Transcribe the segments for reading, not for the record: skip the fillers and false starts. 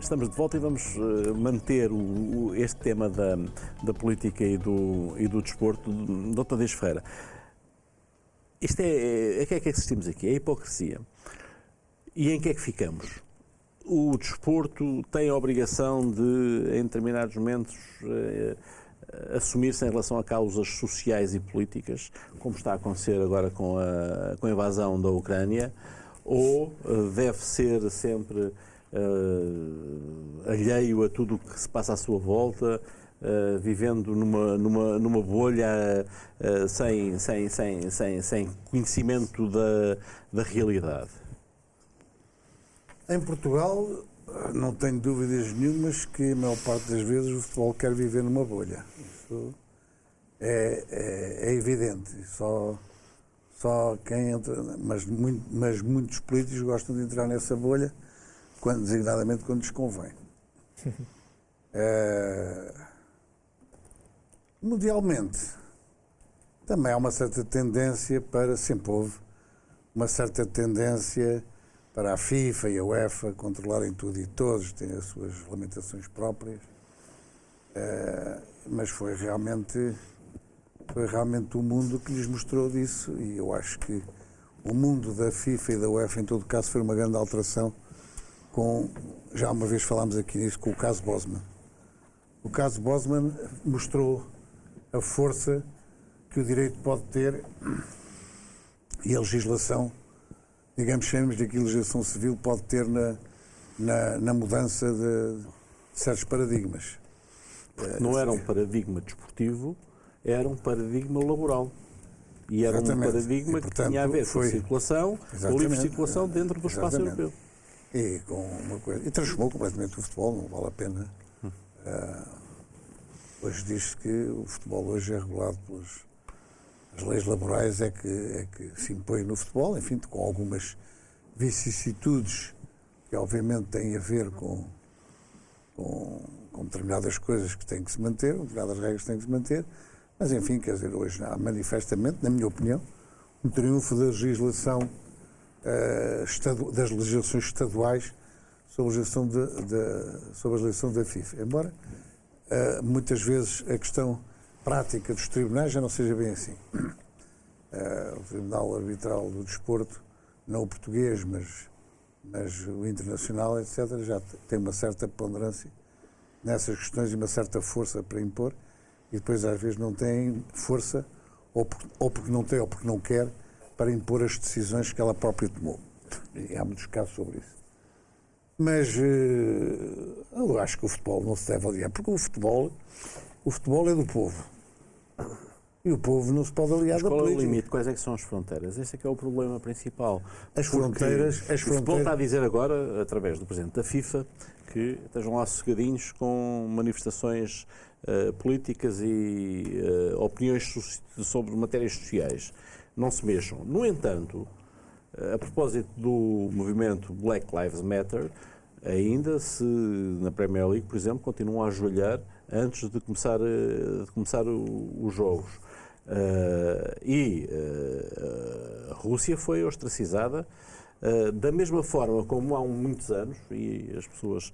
Estamos de volta e vamos manter este tema da política e do desporto de outra vez, Ferreira. Isto a que é que assistimos aqui? É a hipocrisia. E em que é que ficamos? O desporto tem a obrigação de, em determinados momentos, assumir-se em relação a causas sociais e políticas, como está a acontecer agora com a invasão da Ucrânia, ou deve ser sempre alheio a tudo o que se passa à sua volta, vivendo numa bolha sem conhecimento da realidade? Em Portugal, não tenho dúvidas nenhumas que a maior parte das vezes o futebol quer viver numa bolha. Isso é evidente. Só quem entra, mas muitos políticos gostam de entrar nessa bolha, designadamente quando lhes convém. Mundialmente, também há uma certa tendência sempre houve uma certa tendência para a FIFA e a UEFA controlarem tudo e todos, têm as suas regulamentações próprias, mas foi realmente o mundo que lhes mostrou disso, e eu acho que o mundo da FIFA e da UEFA, em todo caso, foi uma grande alteração já uma vez falámos aqui nisso, com o caso Bosman. O caso Bosman mostrou a força que o direito pode ter e a legislação, digamos, chamemos de que a legislação civil pode ter na mudança de certos paradigmas. Porque não era um paradigma desportivo, era um paradigma laboral. E era um paradigma que tinha a ver com a circulação, a livre circulação dentro do espaço europeu. E transformou completamente o futebol, não vale a pena. Hoje diz-se que o futebol hoje é regulado pelas leis laborais, é que se impõe no futebol, enfim, com algumas vicissitudes que obviamente têm a ver com determinadas coisas que têm que se manter, determinadas regras que têm que se manter, mas enfim, quer dizer, hoje há manifestamente, na minha opinião, um triunfo da legislação, das legislações estaduais sobre a legislação da FIFA. Embora muitas vezes a questão prática dos tribunais já não seja bem assim. O Tribunal Arbitral do Desporto, não o português, mas o internacional, etc., já tem uma certa ponderância nessas questões e uma certa força para impor, e depois às vezes não tem força, ou porque não tem ou porque não quer, para impor as decisões que ela própria tomou. E há muitos casos sobre isso. Mas eu acho que o futebol não se deve aliar, porque o futebol é do povo. E o povo não se pode aliar da política. Qual é o limite? Quais é que são as fronteiras? Esse é que é o problema principal. As fronteiras... O futebol está a dizer agora, através do Presidente da FIFA, que estejam lá sossegadinhos com manifestações políticas e opiniões sobre matérias sociais. Não se mexam. No entanto, a propósito do movimento Black Lives Matter, ainda se na Premier League, por exemplo, continuam a ajoelhar antes de começar os jogos. A Rússia foi ostracizada da mesma forma como há muitos anos, e as pessoas,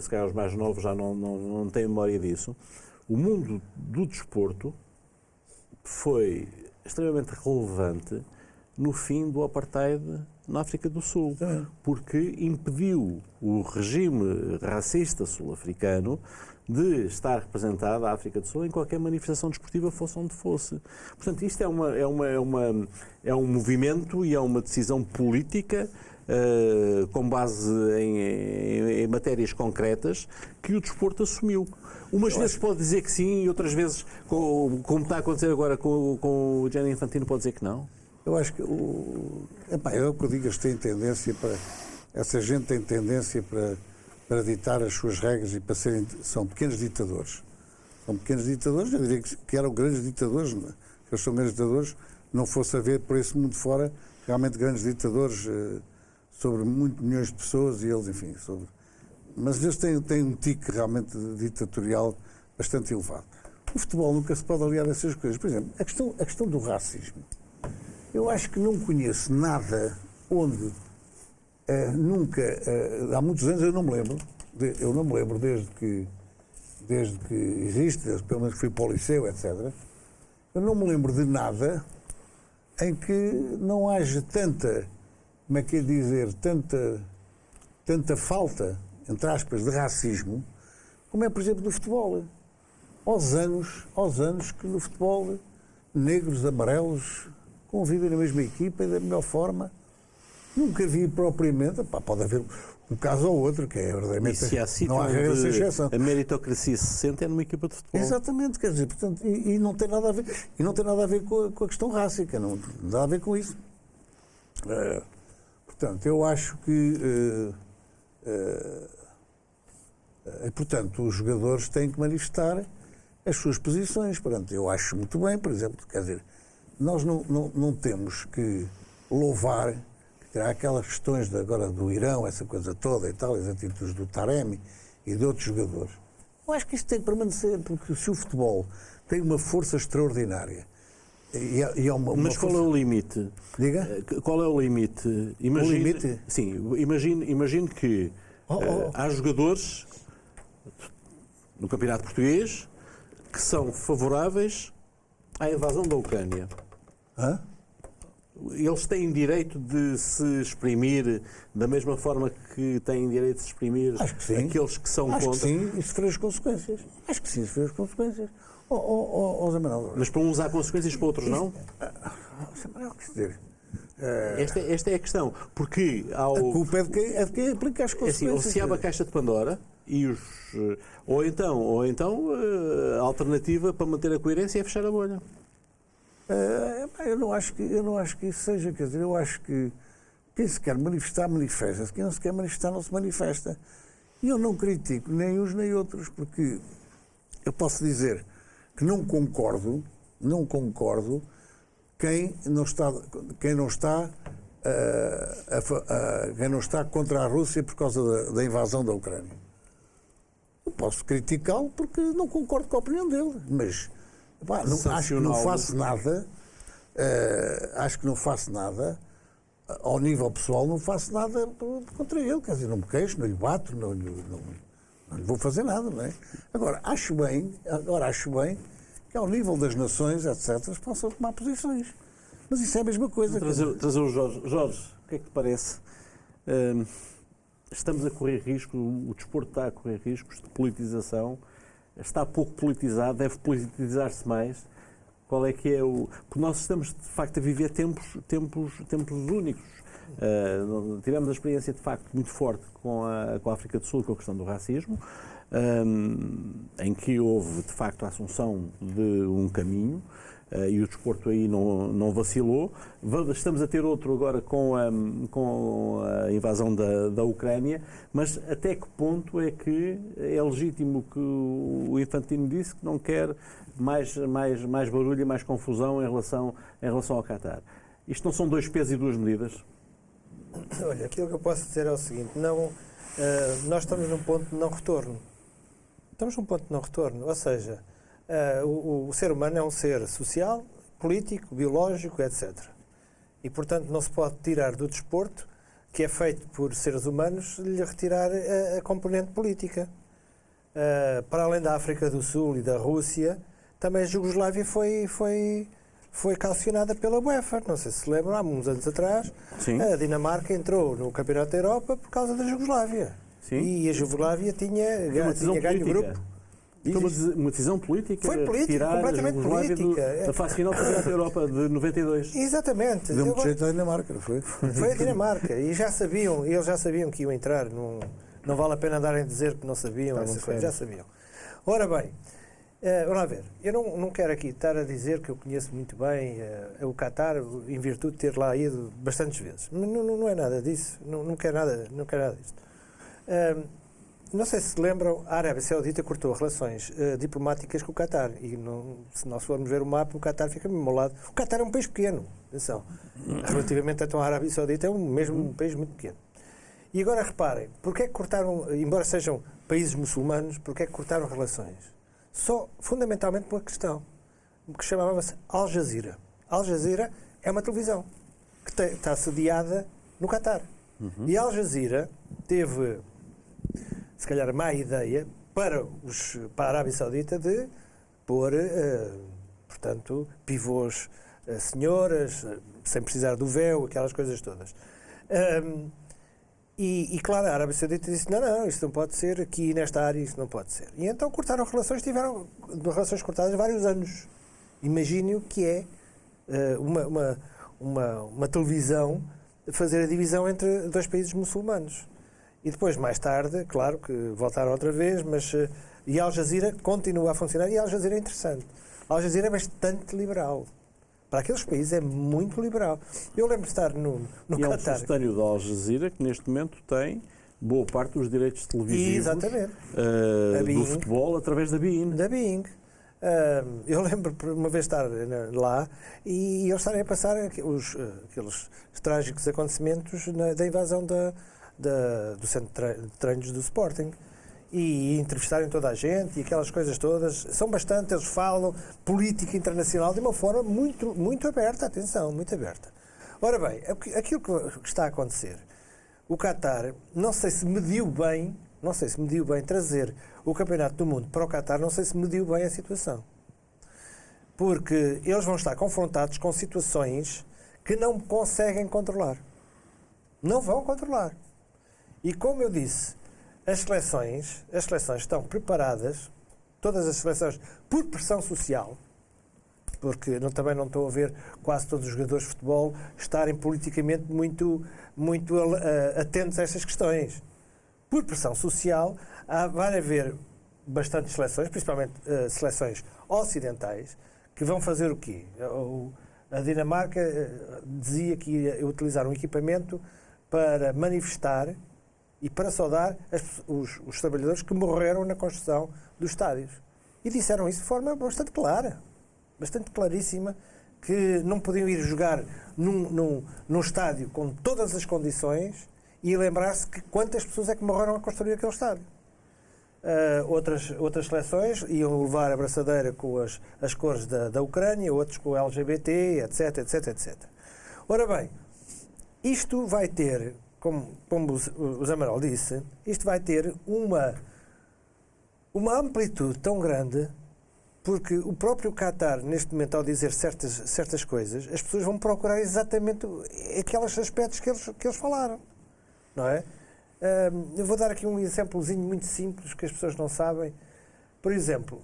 se calhar os mais novos, já não têm memória disso. O mundo do desporto foi extremamente relevante no fim do apartheid na África do Sul, porque impediu o regime racista sul-africano de estar representada a África do Sul em qualquer manifestação desportiva, fosse onde fosse. Portanto, isto é um movimento e é uma decisão política com base em matérias concretas que o desporto assumiu. Umas vezes pode dizer que sim e outras vezes, como está a acontecer agora com o Gianni Infantino, pode dizer que não. Eu acho que é o que eu digo, eles têm tendência para... Essa gente tem tendência para ditar as suas regras e para serem... São pequenos ditadores. São pequenos ditadores, eu diria que eram grandes ditadores. Se eles são grandes ditadores, não fosse haver por esse mundo fora realmente grandes ditadores sobre muitos milhões de pessoas e eles, enfim, mas eles têm um tique realmente ditatorial bastante elevado. O futebol nunca se pode aliar a essas coisas. Por exemplo, a questão do racismo. Eu acho que não conheço nada onde há muitos anos, eu não me lembro, eu não me lembro desde que existe, pelo menos que fui para o liceu, etc., eu não me lembro de nada em que não haja tanta, como é que é dizer, tanta falta, entre aspas, de racismo, como é, por exemplo, no futebol. Aos anos que no futebol negros, amarelos, convivem na mesma equipa e da melhor forma. Nunca vi propriamente, pode haver um caso ou outro, que é verdadeiramente. Não há regra sem exceção. A meritocracia se sente numa equipa de futebol. Exatamente, quer dizer, portanto, e não tem nada a ver, com a questão rássica, não tem nada a ver com isso. Portanto, eu acho que portanto, os jogadores têm que manifestar as suas posições. Portanto, eu acho muito bem, por exemplo, quer dizer, nós não temos que louvar. Há aquelas questões agora do Irão, essa coisa toda e tal, as atitudes do Taremi e de outros jogadores. Eu acho que isto tem que permanecer, porque se o futebol tem uma força extraordinária e é uma Mas qual força... é o limite? Diga? Qual é o limite? O limite? Sim, imagine que há jogadores no Campeonato Português que são favoráveis à invasão da Ucrânia. Hã? Eles têm direito de se exprimir da mesma forma que têm direito de se exprimir aqueles que são contra? Acho que sim, e sofrer as consequências. Acho que sim, sofrer as consequências. Zé Manuel. Mas para uns há consequências, para outros não? Zé Manuel, quer dizer... Esta é a questão. Porque a culpa é de quem aplica as consequências. Ou se abre a caixa de Pandora e os... Ou então a alternativa para manter a coerência é fechar a bolha. Eu não acho que isso seja, quer dizer, eu acho que quem se quer manifestar, manifesta-se, quem não se quer manifestar, não se manifesta. E eu não critico nem uns nem outros, porque eu posso dizer que não concordo quem não está contra a Rússia por causa da invasão da Ucrânia. Eu posso criticá-lo porque não concordo com a opinião dele, mas acho que não faço nada, ao nível pessoal não faço nada contra ele, quer dizer, não me queixo, não lhe bato, não lhe vou fazer nada, não é? Agora, acho bem que ao nível das nações, etc., possam tomar posições. Mas isso é a mesma coisa. Trazer o Jorge. Jorge, o que é que te parece? Estamos a correr risco, o desporto está a correr riscos de politização. Está pouco politizado, deve politizar-se mais. Qual é que é o... Porque nós estamos, de facto, a viver tempos únicos. Tivemos a experiência, de facto, muito forte com a África do Sul, com a questão do racismo, em que houve, de facto, a assunção de um caminho, e o desporto aí não vacilou. Estamos a ter outro agora com a invasão da Ucrânia, mas até que ponto é que é legítimo que o Infantino disse que não quer mais barulho e mais confusão em relação ao Qatar? Isto não são dois pesos e duas medidas? Olha, aquilo que eu posso dizer é o seguinte, nós estamos num ponto de não retorno. Ou seja, o ser humano é um ser social, político, biológico, etc. E, portanto, não se pode tirar do desporto, que é feito por seres humanos, lhe retirar a componente política. Para além da África do Sul e da Rússia, também a Jugoslávia foi calcionada pela UEFA. Não sei se se lembram, há uns anos atrás, Sim. A Dinamarca entrou no Campeonato da Europa por causa da Jugoslávia. Sim. E a Jugoslávia tinha ganho o grupo. Foi uma decisão política. Foi política, completamente política. Da fase final do Campeonato da Europa de 92. Exatamente. Deu muito jeito à Dinamarca, não foi? Foi a Dinamarca. E eles já sabiam que iam entrar. Não vale a pena darem a dizer que não sabiam. Já sabiam. Ora bem, vamos lá ver. Eu não quero aqui estar a dizer que eu conheço muito bem o Qatar, em virtude de ter lá ido bastantes vezes. Não é nada disso. Não quero nada disto. Não sei se se lembram, a Arábia Saudita cortou relações diplomáticas com o Qatar. E se nós formos ver o mapa, o Qatar fica mesmo ao lado. O Qatar é um país pequeno, atenção. Relativamente então à Arábia Saudita, é mesmo um país muito pequeno. E agora reparem, porque é que cortaram, embora sejam países muçulmanos, porque é que cortaram relações? Só fundamentalmente por uma questão, que chamava-se Al Jazeera. Al Jazeera é uma televisão que está sediada no Qatar. E a Al Jazeera teve se calhar, má ideia para a Arábia Saudita de pôr, portanto, pivôs senhoras, sem precisar do véu, aquelas coisas todas. E claro, a Arábia Saudita disse, não, isto não pode ser, aqui nesta área isto não pode ser. E então cortaram relações, tiveram relações cortadas vários anos. Imagine o que é uma televisão fazer a divisão entre dois países muçulmanos. E depois, mais tarde, claro que voltaram outra vez, mas e a Al Jazeera continua a funcionar, e a Al Jazeera é interessante. A Al Jazeera é bastante liberal. Para aqueles países é muito liberal. Eu lembro de estar no Qatar. E é um substâneo da Al Jazeera que neste momento tem boa parte dos direitos televisivos do futebol através da beIN. Da beIN. Eu lembro por uma vez estar lá e eles estarem a passar aqueles trágicos acontecimentos da invasão do centro de treinos do Sporting. E entrevistarem toda a gente e aquelas coisas todas. São bastante, eles falam política internacional de uma forma muito, muito aberta, atenção, muito aberta. Ora bem, aquilo que está a acontecer, o Qatar, não sei se mediu bem trazer o Campeonato do Mundo para o Qatar, não sei se mediu bem a situação. Porque eles vão estar confrontados com situações que não conseguem controlar. Não vão controlar. E como eu disse, as seleções estão preparadas, todas as seleções, por pressão social, porque também não estou a ver quase todos os jogadores de futebol estarem politicamente muito atentos a estas questões. Por pressão social, vai haver bastantes seleções, principalmente seleções ocidentais, que vão fazer o quê? A Dinamarca dizia que ia utilizar um equipamento para manifestar e para saudar os trabalhadores que morreram na construção dos estádios. E disseram isso de forma bastante clara, bastante claríssima, que não podiam ir jogar num estádio com todas as condições e lembrar-se que quantas pessoas é que morreram a construir aquele estádio. Outras seleções iam levar a braçadeira com as cores da Ucrânia, outros com o LGBT, etc, etc, etc. Ora bem, isto vai ter, como o Zé Manuel disse, isto vai ter uma amplitude tão grande, porque o próprio Qatar, neste momento, ao dizer certas coisas, as pessoas vão procurar exatamente aqueles aspectos que eles falaram, não é? Eu vou dar aqui um exemplozinho muito simples que as pessoas não sabem. Por exemplo,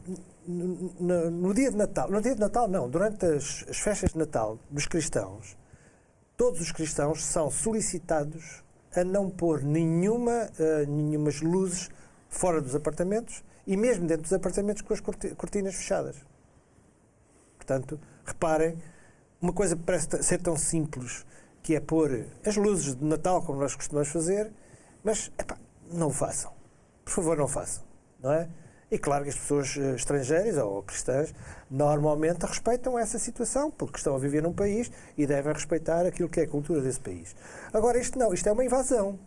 no dia de Natal não, durante as festas de Natal dos cristãos, todos os cristãos são solicitados a não pôr nenhumas luzes fora dos apartamentos e mesmo dentro dos apartamentos com as cortinas fechadas. Portanto, reparem, uma coisa que parece ser tão simples, que é pôr as luzes de Natal, como nós costumamos fazer, mas, não o façam. Por favor, não o façam. Não é? E claro que as pessoas estrangeiras ou cristãs normalmente respeitam essa situação, porque estão a viver num país e devem respeitar aquilo que é a cultura desse país. Agora, isto é uma invasão.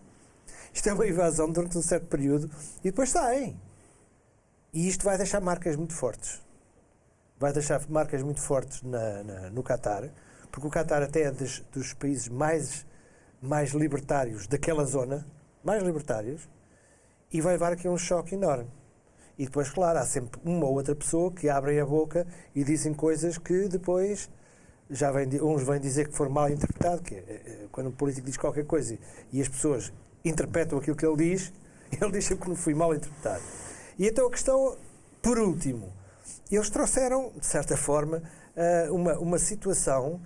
Isto é uma invasão durante um certo período e depois saem. E isto vai deixar marcas muito fortes. Vai deixar marcas muito fortes no Qatar, porque o Qatar até é dos países mais libertários daquela zona, mais libertários, e vai levar aqui um choque enorme. E depois, claro, há sempre uma ou outra pessoa que abrem a boca e dizem coisas que depois uns vêm dizer que foram mal interpretado, que é quando o político diz qualquer coisa e as pessoas interpretam aquilo que ele diz que não foi mal interpretado. E então a questão, por último, eles trouxeram, de certa forma, uma situação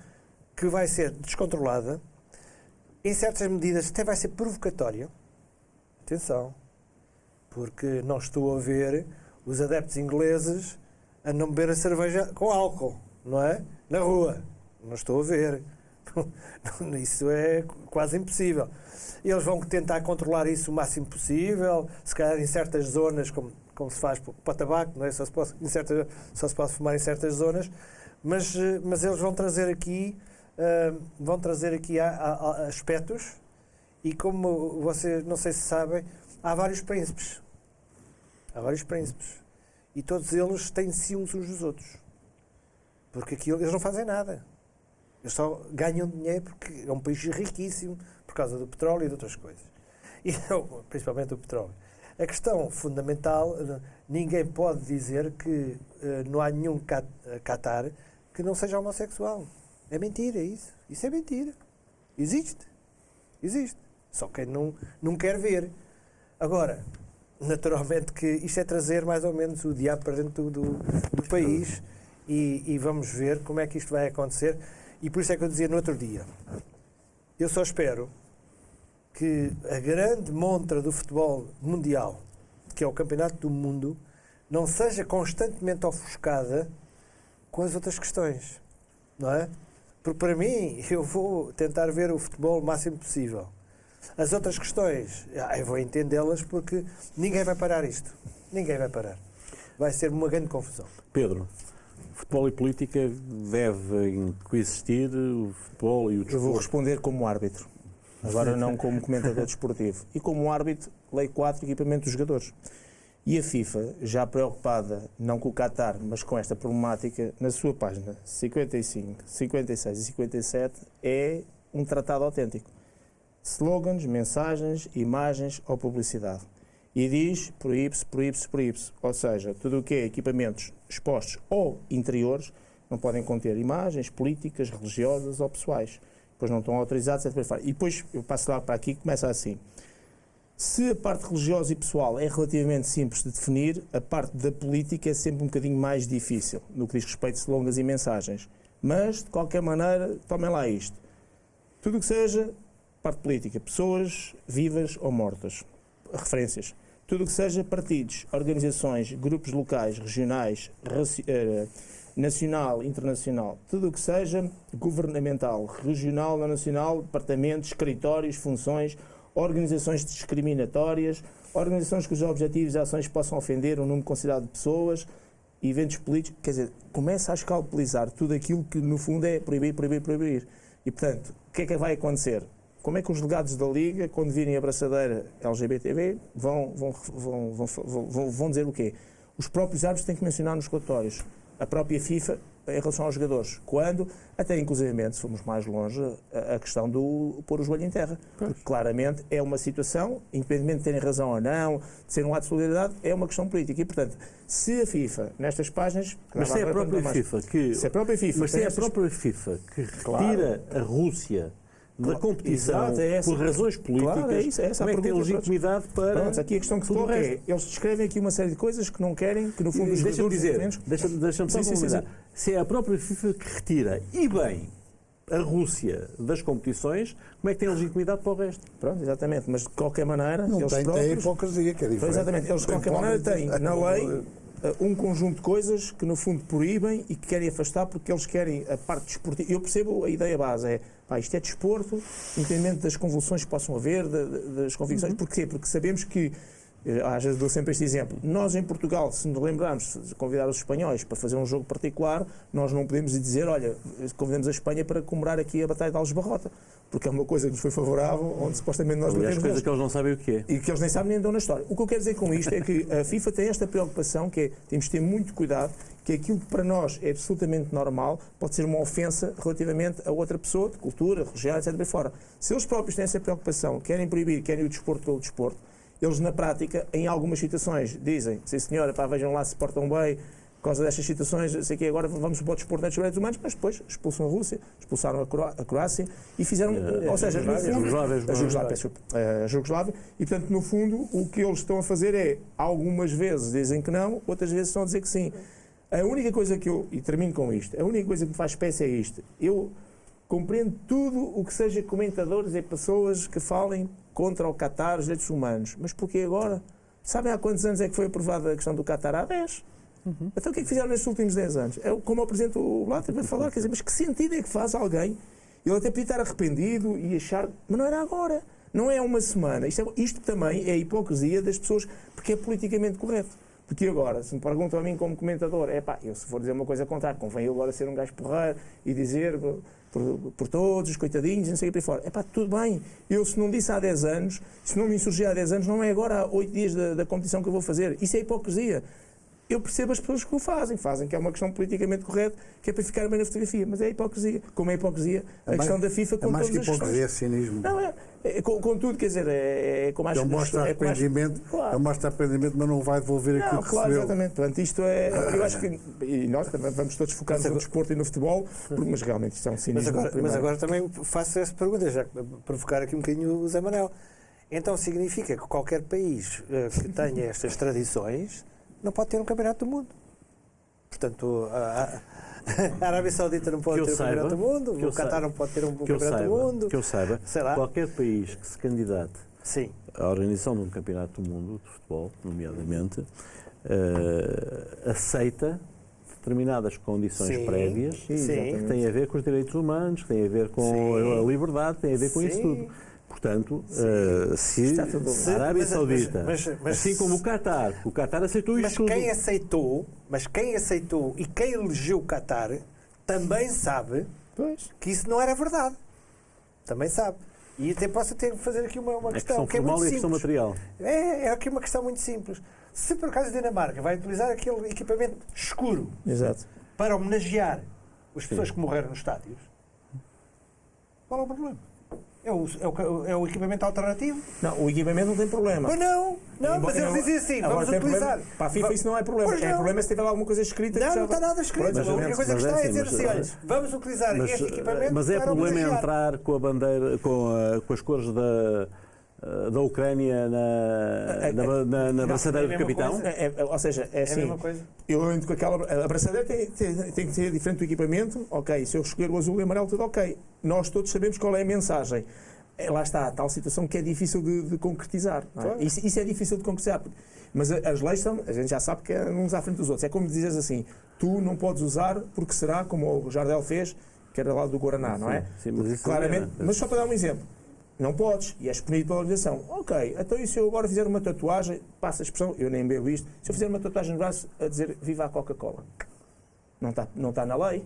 que vai ser descontrolada, em certas medidas até vai ser provocatória. Atenção, porque não estou a ver os adeptos ingleses a não beber a cerveja com álcool, não é? Na rua. Não estou a ver. Isso é quase impossível. Eles vão tentar controlar isso o máximo possível, se calhar em certas zonas, como se faz para o tabaco, não é? Só se pode fumar em certas zonas, mas eles vão trazer aqui aspectos, e como você, não sei se sabem, há vários príncipes. E todos eles têm ciúmes uns dos outros. Porque aquilo, eles não fazem nada. Eles só ganham dinheiro porque é um país riquíssimo por causa do petróleo e de outras coisas. E, principalmente do petróleo. A questão fundamental, ninguém pode dizer que não há nenhum Qatar que não seja homossexual. É mentira isso. Isso é mentira. Existe. Só quem não quer ver. Agora, naturalmente que isto é trazer mais ou menos o diabo para dentro do país e vamos ver como é que isto vai acontecer. E por isso é que eu dizia no outro dia, eu só espero que a grande montra do futebol mundial, que é o Campeonato do Mundo, não seja constantemente ofuscada com as outras questões, não é? Porque para mim, eu vou tentar ver o futebol o máximo possível. As outras questões, eu vou entendê-las porque ninguém vai parar isto. Ninguém vai parar. Vai ser uma grande confusão. Pedro, futebol e política devem coexistir, o futebol e o desporto? Eu vou responder como árbitro. Agora não como comentador desportivo. E como árbitro, Lei 4, equipamento dos jogadores. E a FIFA, já preocupada, não com o Qatar, mas com esta problemática, na sua página 55, 56 e 57, é um tratado autêntico. Slogans, mensagens, imagens ou publicidade. E diz proíbe-se. Ou seja, tudo o que é equipamentos expostos ou interiores não podem conter imagens políticas, religiosas ou pessoais. Depois não estão autorizados, etc. E depois, eu passo lá para aqui, começa assim. Se a parte religiosa e pessoal é relativamente simples de definir, a parte da política é sempre um bocadinho mais difícil, no que diz respeito a slogans e mensagens. Mas, de qualquer maneira, tomem lá isto. Tudo o que seja parte política, pessoas vivas ou mortas, referências. Tudo o que seja partidos, organizações, grupos locais, regionais, nacional, internacional, tudo o que seja governamental, regional, não nacional, departamentos, escritórios, funções, organizações discriminatórias, organizações cujos objetivos e ações possam ofender um número considerado de pessoas, eventos políticos, quer dizer, começa a escalpelizar tudo aquilo que no fundo é proibir. E portanto, o que é que vai acontecer? Como é que os delegados da Liga, quando virem a abraçadeira LGBTB, vão dizer o quê? Os próprios árbitros têm que mencionar nos relatórios. A própria FIFA, em relação aos jogadores. Quando, até inclusivamente, se formos mais longe, a questão do pôr o joelho em terra. Porque claramente é uma situação, independentemente de terem razão ou não, de ser um ato de solidariedade, é uma questão política. E, portanto, se a FIFA, nestas páginas... Mas se é a própria FIFA que... Se é a própria FIFA... Mas se é a própria FIFA que retira a Rússia da competição por razões políticas, claro, é isso, como é que tem legitimidade para... Pronto, aqui a questão que se coloca é, eles descrevem aqui uma série de coisas que não querem, que no fundo os jogadores... Deixa-me só complementar. Se é a própria FIFA que retira, e bem, a Rússia das competições, como é que tem legitimidade para o resto? Pronto, exatamente, mas de qualquer maneira... Não eles tem, próprios, tem a hipocrisia, que é diferente. Exatamente, eles de qualquer maneira têm na lei um conjunto de coisas que no fundo proíbem e que querem afastar porque eles querem a parte desportiva. Eu percebo a ideia base, isto é desporto, independente das convulsões que possam haver, das convicções. Porquê? Porque sabemos que, às vezes dou sempre este exemplo, nós em Portugal, se nos lembrarmos de convidar os espanhóis para fazer um jogo particular, nós não podemos dizer, olha, convidamos a Espanha para comemorar aqui a Batalha de Aljubarrota, porque é uma coisa que nos foi favorável, onde supostamente nós batemos coisa que eles não sabem o que é. E que eles nem sabem nem dão na história. O que eu quero dizer com isto é que a FIFA tem esta preocupação, que é, temos de ter muito cuidado, que aquilo que para nós é absolutamente normal pode ser uma ofensa relativamente a outra pessoa, de cultura, religião, etc. Fora. Se eles próprios têm essa preocupação, querem proibir, querem o desporto pelo desporto, eles na prática, em algumas situações, dizem, sim senhora, vejam lá se portam bem, por causa destas situações, sei que agora vamos para o desporto dos direitos humanos, mas depois expulsam a Rússia, expulsaram a Croácia e fizeram, ou seja, a Jugoslávia, e portanto, no fundo, o que eles estão a fazer é, algumas vezes dizem que não, outras vezes estão a dizer que sim. A única coisa que e termino com isto, a única coisa que me faz espécie é isto. Eu compreendo tudo o que seja comentadores e pessoas que falem contra o Qatar, os direitos humanos. Mas porquê agora? Sabem há quantos anos é que foi aprovada a questão do Qatar? Há 10. Então o que é que fizeram nestes últimos 10 anos? É como o Presidente Blatter vai falar, quer dizer, mas que sentido é que faz alguém? Ele até podia estar arrependido e achar... Mas não era agora. Não é uma semana. Isto também é a hipocrisia das pessoas, porque é politicamente correto. Porque agora, se me perguntam a mim como comentador, eu se for dizer uma coisa contrária, convém eu agora ser um gajo porreiro e dizer por todos os coitadinhos, não sei o que por aí fora. Tudo bem. Eu se não disse há 10 anos, se não me insurgi há 10 anos, não é agora há 8 dias da competição que eu vou fazer. Isso é hipocrisia. Eu percebo as pessoas que o fazem que é uma questão politicamente correta, que é para ficar bem na fotografia, mas é a hipocrisia. Como é a hipocrisia, a questão da FIFA com todas as questões. É mais que hipocrisia, é cinismo. Não, com tudo, quer dizer, é como mais... Ele mostra arrependimento, mas não vai devolver aquilo que claro, recebeu. Exatamente. Portanto, isto é... Eu acho que... E nós também vamos todos focar no desporto e no futebol, mas realmente isto é um cinismo. Mas agora também faço essa pergunta, já para provocar aqui um bocadinho o Zé Manuel. Então significa que qualquer país que tenha estas tradições não pode ter um campeonato do mundo. Portanto, a Arábia Saudita não pode ter um campeonato do mundo, o Qatar não pode ter um campeonato do mundo. Que eu saiba, qualquer país que se candidate à organização de um campeonato do mundo de futebol, nomeadamente, aceita determinadas condições prévias que têm a ver com os direitos humanos, que têm a ver com a liberdade, têm a ver com isso tudo. Portanto, se a Arábia Saudita, assim como o Qatar aceitou isto tudo. Mas quem aceitou e quem elegeu o Qatar também sabe que isso não era verdade. Também sabe. E até posso ter que fazer aqui uma questão que é muito simples. Questão material. É aqui uma questão muito simples. Se por acaso a Dinamarca vai utilizar aquele equipamento escuro para homenagear as pessoas que morreram nos estádios, qual é o problema? É o equipamento alternativo? Não, o equipamento não tem problema. Mas não, mas eles dizem assim, vamos utilizar. Para a FIFA isso não é problema. É problema se tiver alguma coisa escrita. Não está nada escrito. A única coisa que está é dizer assim, olha, vamos utilizar este equipamento. Mas é problema entrar com a bandeira, com as cores da Ucrânia na braçadeira do capitão? Ou seja, é assim, eu entro com aquela... A braçadeira tem que ser diferente do equipamento, ok, se eu escolher o azul e o amarelo, tudo ok. Nós todos sabemos qual é a mensagem. Lá está, a tal situação que é difícil de concretizar. Não é? Isso é difícil de concretizar. Mas as leis são, a gente já sabe que é uns à frente dos outros. É como dizes assim, tu não podes usar porque será, como o Jardel fez, que era lá do Guaraná, não é? Sim, mas claramente, mas só para dar um exemplo. Não podes, e és punido pela organização. Ok, então e se eu agora fizer uma tatuagem, passa a expressão, eu nem bebo isto, se eu fizer uma tatuagem no braço a dizer Viva a Coca-Cola? Não está na lei,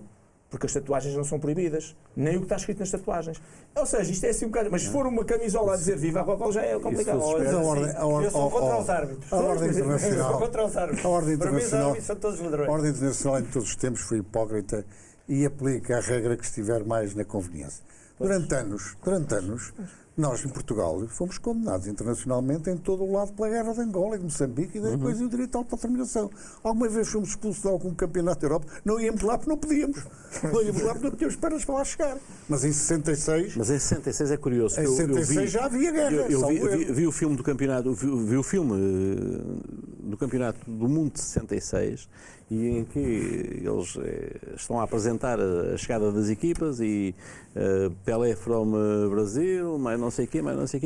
porque as tatuagens não são proibidas, nem o que está escrito nas tatuagens. Ou seja, isto é assim um bocado, mas se for uma camisola a dizer Viva a Coca-Cola já é complicado. Eu sou contra os árbitros. A ordem internacional. Contra os árbitros. A ordem Para mim, os internacional. árbitros são todos ladrões. A ordem internacional em todos os tempos foi hipócrita e aplica a regra que estiver mais na conveniência. Durante anos, nós, em Portugal, fomos condenados internacionalmente em todo o lado pela guerra de Angola e de Moçambique e depois o direito à autodeterminação. Alguma vez fomos expulsos de algum campeonato da Europa, não íamos lá porque não podíamos. Não íamos lá porque não tínhamos pernas para lá chegar. Mas em 66... Mas em 66 é curioso. Em 66 já havia guerra. Eu vi o filme do campeonato, vi o filme do campeonato do mundo de 66 e em que eles estão a apresentar a chegada das equipas e Pelé from Brasil, mais não sei o quê,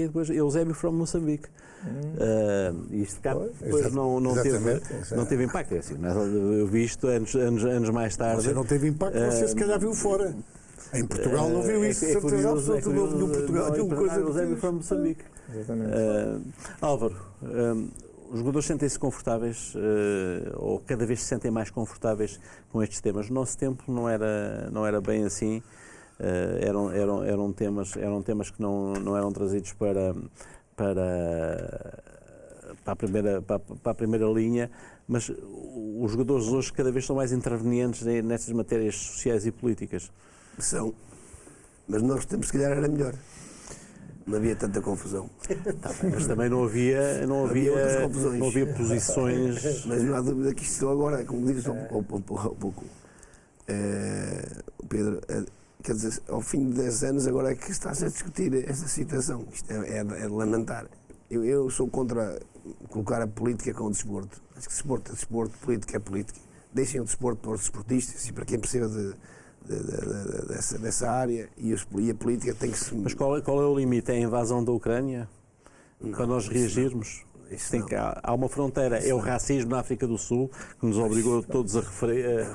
depois Eusébio from Moçambique. Isto cá depois não teve impacto. É assim, eu vi isto anos mais tarde. Mas não teve impacto, você se calhar viu fora. Em Portugal não viu isso, certeza absoluta, não viu Portugal. Eusébio from Moçambique. Álvaro, os jogadores sentem-se confortáveis ou cada vez se sentem mais confortáveis com estes temas. No nosso tempo não era bem assim. Eram temas que não eram trazidos para a primeira linha, mas os jogadores hoje cada vez são mais intervenientes nestas matérias sociais e políticas. São, mas nós temos, se calhar, era melhor. Não havia tanta confusão. Tá bem, mas também não havia posições. Mas não há dúvida que isto agora, como dizes há pouco, Pedro, quer dizer, ao fim de 10 anos agora é que está-se a discutir esta situação. Isto é de lamentar. Eu sou contra colocar a política com o desporto. Acho que desporto é desporto, política é política. Deixem o desporto para os desportistas e para quem precisa dessa área e a política tem que se... Mas qual é o limite? É a invasão da Ucrânia? Não, para nós reagirmos? Há uma fronteira, é o racismo na África do Sul, que nos obrigou todos a referir.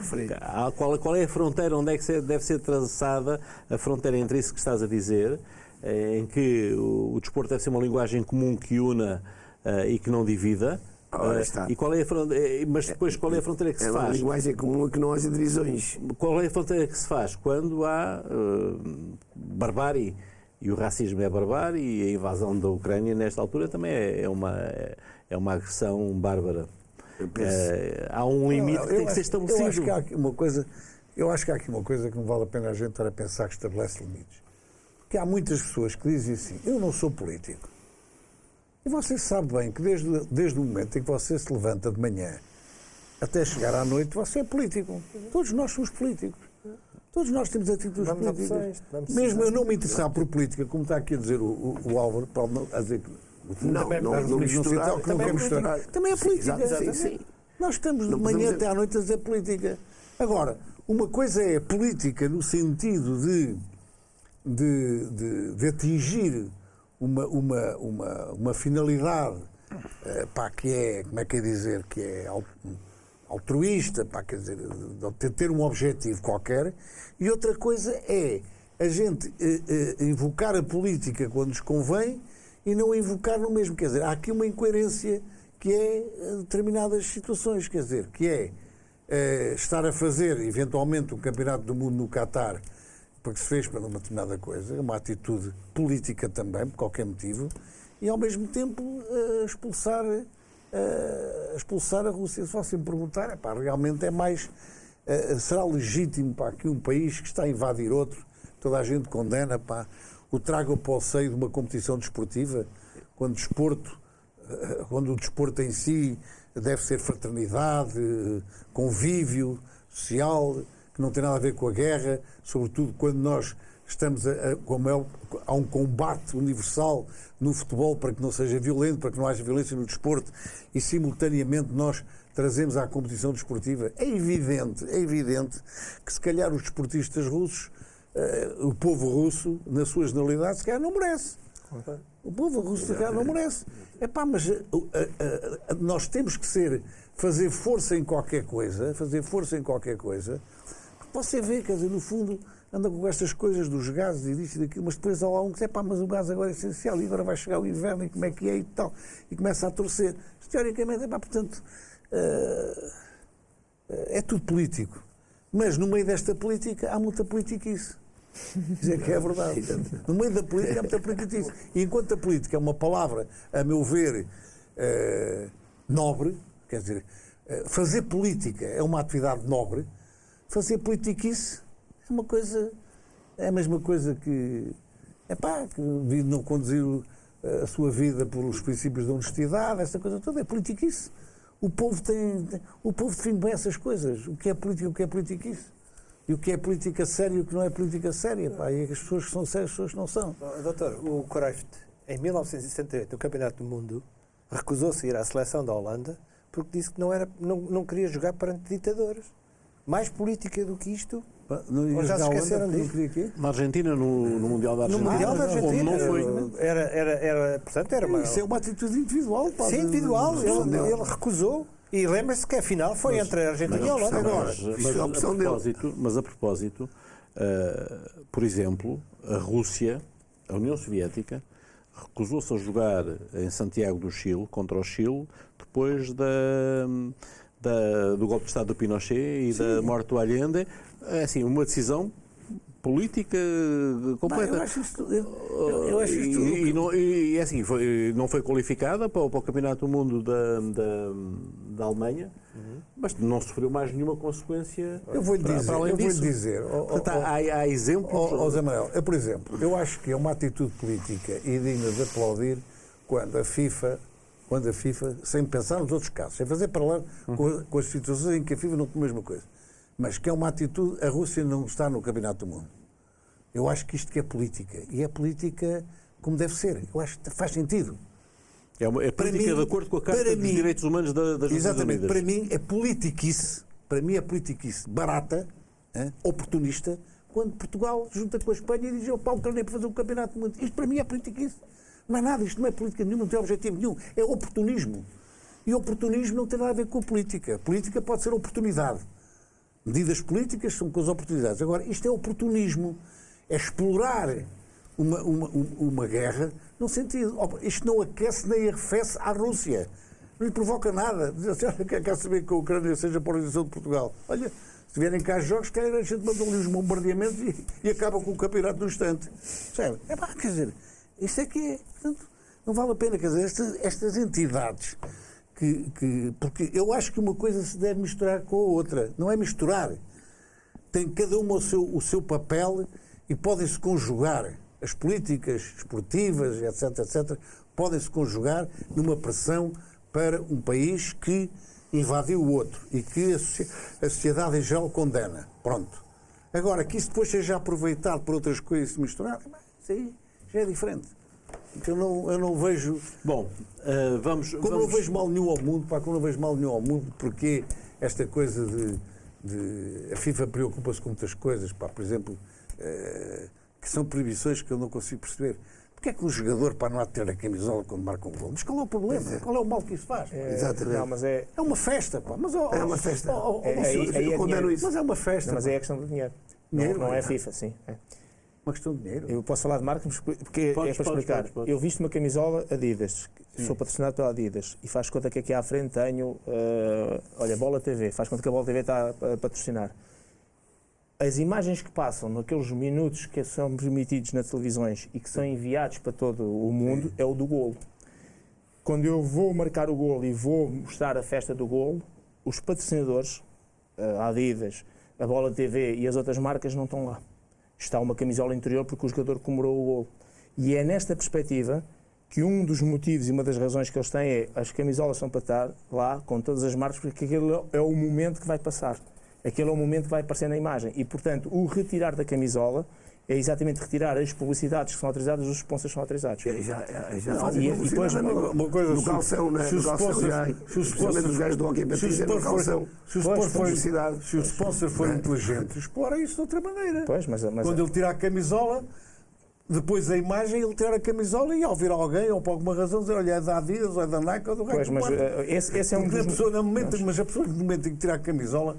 Qual é a fronteira? Onde é que deve ser traçada a fronteira entre isso que estás a dizer, em que o desporto deve ser uma linguagem comum que una e que não divida? E qual é a fronteira? Mas depois qual é a fronteira que se faz? É uma linguagem comum que não haja divisões. Qual é a fronteira que se faz? Quando há barbárie. E o racismo é barbárie e a invasão da Ucrânia nesta altura também é uma agressão bárbara. Há um limite que tem que ser estabelecido. Eu acho que há aqui uma coisa que não vale a pena a gente estar a pensar que estabelece limites. Porque há muitas pessoas que dizem assim, eu não sou político. E você sabe bem que desde o momento em que você se levanta de manhã até chegar à noite, você é político. Todos nós somos políticos. Todos nós temos atitudes políticas. Mesmo eu não me interessar por política, como está aqui a dizer o Álvaro, pode não a dizer que não misturar. Também é política. Sim. Nós estamos de manhã até à noite a dizer política. Agora, uma coisa é política no sentido de atingir uma finalidade que é, como é que é dizer, que é altruísta, quer dizer, de ter um objetivo qualquer, e outra coisa é a gente invocar a política quando nos convém e não invocar no mesmo. Quer dizer, há aqui uma incoerência que é determinadas situações, quer dizer, que é estar a fazer, eventualmente, um campeonato do mundo no Qatar, porque se fez para uma determinada coisa, uma atitude política também, por qualquer motivo, e ao mesmo tempo expulsar a Rússia. Se fossem perguntar, realmente é mais... será legítimo que um país que está a invadir outro, toda a gente condena, o traga para o seio de uma competição desportiva, quando o desporto em si deve ser fraternidade, convívio social, que não tem nada a ver com a guerra, sobretudo quando nós estamos há um combate universal no futebol para que não seja violento, para que não haja violência no desporto, e simultaneamente nós trazemos à competição desportiva. É evidente que se calhar os desportistas russos, o povo russo, na sua generalidade, se calhar não merece. O povo russo se calhar não merece. Mas nós temos que fazer força em qualquer coisa, você vê, quer dizer, no fundo, anda com estas coisas dos gases e disto e daquilo, mas depois há lá um que diz, mas o gás agora é essencial e agora vai chegar o inverno e como é que é e tal, e começa a torcer. Teoricamente, portanto, é tudo político. Mas no meio desta política há muita politiquice. Dizer que é verdade. No meio da política há muita politiquice. E enquanto a política é uma palavra, a meu ver, nobre, quer dizer, fazer política é uma atividade nobre, fazer politiquice é uma coisa, é a mesma coisa que não conduzir a sua vida pelos princípios da honestidade, essa coisa toda, é politiquice. O povo define bem essas coisas, o que é política e o que é politiquice. E o que é política séria e o que não é política séria. E as pessoas que são sérias, as pessoas que não são. Doutor, o Cruyff, em 1968, no Campeonato do Mundo, recusou-se a ir à seleção da Holanda porque disse que não queria jogar perante ditadores. Mais política do que isto, ou já se esqueceram disso? Na Argentina, no Mundial da Argentina. No Mundial da Argentina. Não foi. Portanto, era uma... Isso é uma atitude individual. Sim, individual. Ele recusou. E lembra-se que a final foi entre a Argentina e a Holanda. Mas a propósito, por exemplo, a Rússia, a União Soviética, recusou-se a jogar em Santiago do Chile, contra o Chile, depois do golpe de Estado do Pinochet e da morte do Allende. É assim, uma decisão política completa. Eu acho isto... E assim, não foi qualificada para o Campeonato do Mundo da Alemanha, mas não sofreu mais nenhuma consequência. Eu vou-lhe dizer. Há exemplos. Zé Manuel, por exemplo, eu acho que é uma atitude política e digna de aplaudir quando a FIFA, sem pensar nos outros casos, sem fazer paralelo com as situações em que a FIFA não tem a mesma coisa, mas que é uma atitude, a Rússia não está no Campeonato do Mundo. Eu acho que isto que é política, e é política como deve ser, eu acho que faz sentido. É política de acordo com a Carta dos Direitos Humanos das Nações Unidas. Exatamente, para mim é politiquice barata, oportunista, quando Portugal junta com a Espanha e diz ao Paulo Carneiro para fazer um Campeonato do Mundo. Isto para mim é politiquice. Não é nada, isto não é política nenhuma, não tem objetivo nenhum, é oportunismo. E oportunismo não tem nada a ver com política. Política pode ser oportunidade. Medidas políticas são com as oportunidades. Agora, isto é oportunismo. É explorar uma guerra no sentido... Isto não aquece nem arrefece à Rússia. Não lhe provoca nada. Quer saber que a Ucrânia seja para a organização de Portugal. Olha, se vierem cá jogos, a gente manda-lhe os bombardeamentos e acaba com o campeonato no instante. Sabe? Quer dizer, isto é que é... Portanto, não vale a pena. Quer dizer, estas entidades porque eu acho que uma coisa se deve misturar com a outra. Não é misturar. Tem cada uma o seu papel e podem-se conjugar. As políticas esportivas, etc., podem-se conjugar numa pressão para um país que invadiu o outro e que a sociedade em geral condena. Pronto. Agora, que isso depois seja aproveitado por outras coisas e se misturar, isso aí já é diferente. Eu não vejo... Bom, Como não vejo mal nenhum ao mundo, porque esta coisa a FIFA preocupa-se com muitas coisas, por exemplo, que são proibições que eu não consigo perceber. Porque é que o jogador não há de ter a camisola quando marca um gol? Mas qual é o problema? Qual é o mal que isso faz? Exatamente. Não, mas É uma festa, Mas, é uma festa. Eu condeno isso. Mas é uma festa. Mas é a questão do dinheiro. Não é FIFA, sim. É. Uma questão de dinheiro. Eu posso falar de marcas porque é para explicar. Eu visto uma camisola Adidas, sou patrocinado pela Adidas, e faz conta que aqui à frente tenho, Bola TV, faz conta que a Bola TV está a patrocinar. As imagens que passam naqueles minutos que são permitidos nas televisões e que são enviados para todo o mundo é o do golo. Quando eu vou marcar o golo e vou mostrar a festa do golo, os patrocinadores, a Adidas, a Bola TV e as outras marcas não estão lá. Está uma camisola interior porque o jogador comemorou o golo. E é nesta perspectiva que um dos motivos e uma das razões que eles têm é as camisolas são para estar lá com todas as marcas porque aquele é o momento que vai passar. Aquele é o momento que vai aparecer na imagem. E, portanto, o retirar da camisola é exatamente retirar as publicidades que são autorizadas, os sponsors são autorizados. Já fazem publicidade, uma coisa, no calção, né? No calção já. Principalmente os gajos do hockey patins no calção. Se o sponsor for inteligente, explora isso de outra maneira. Pois, mas quando ele tira a camisola, depois a imagem, ele tira a camisola e ao vir alguém, ou por alguma razão, dizer, olha, é da Adidas, ou é da Nike, ou do Pois, mas esse é um dos... Mas a pessoa, no momento em que tira a camisola,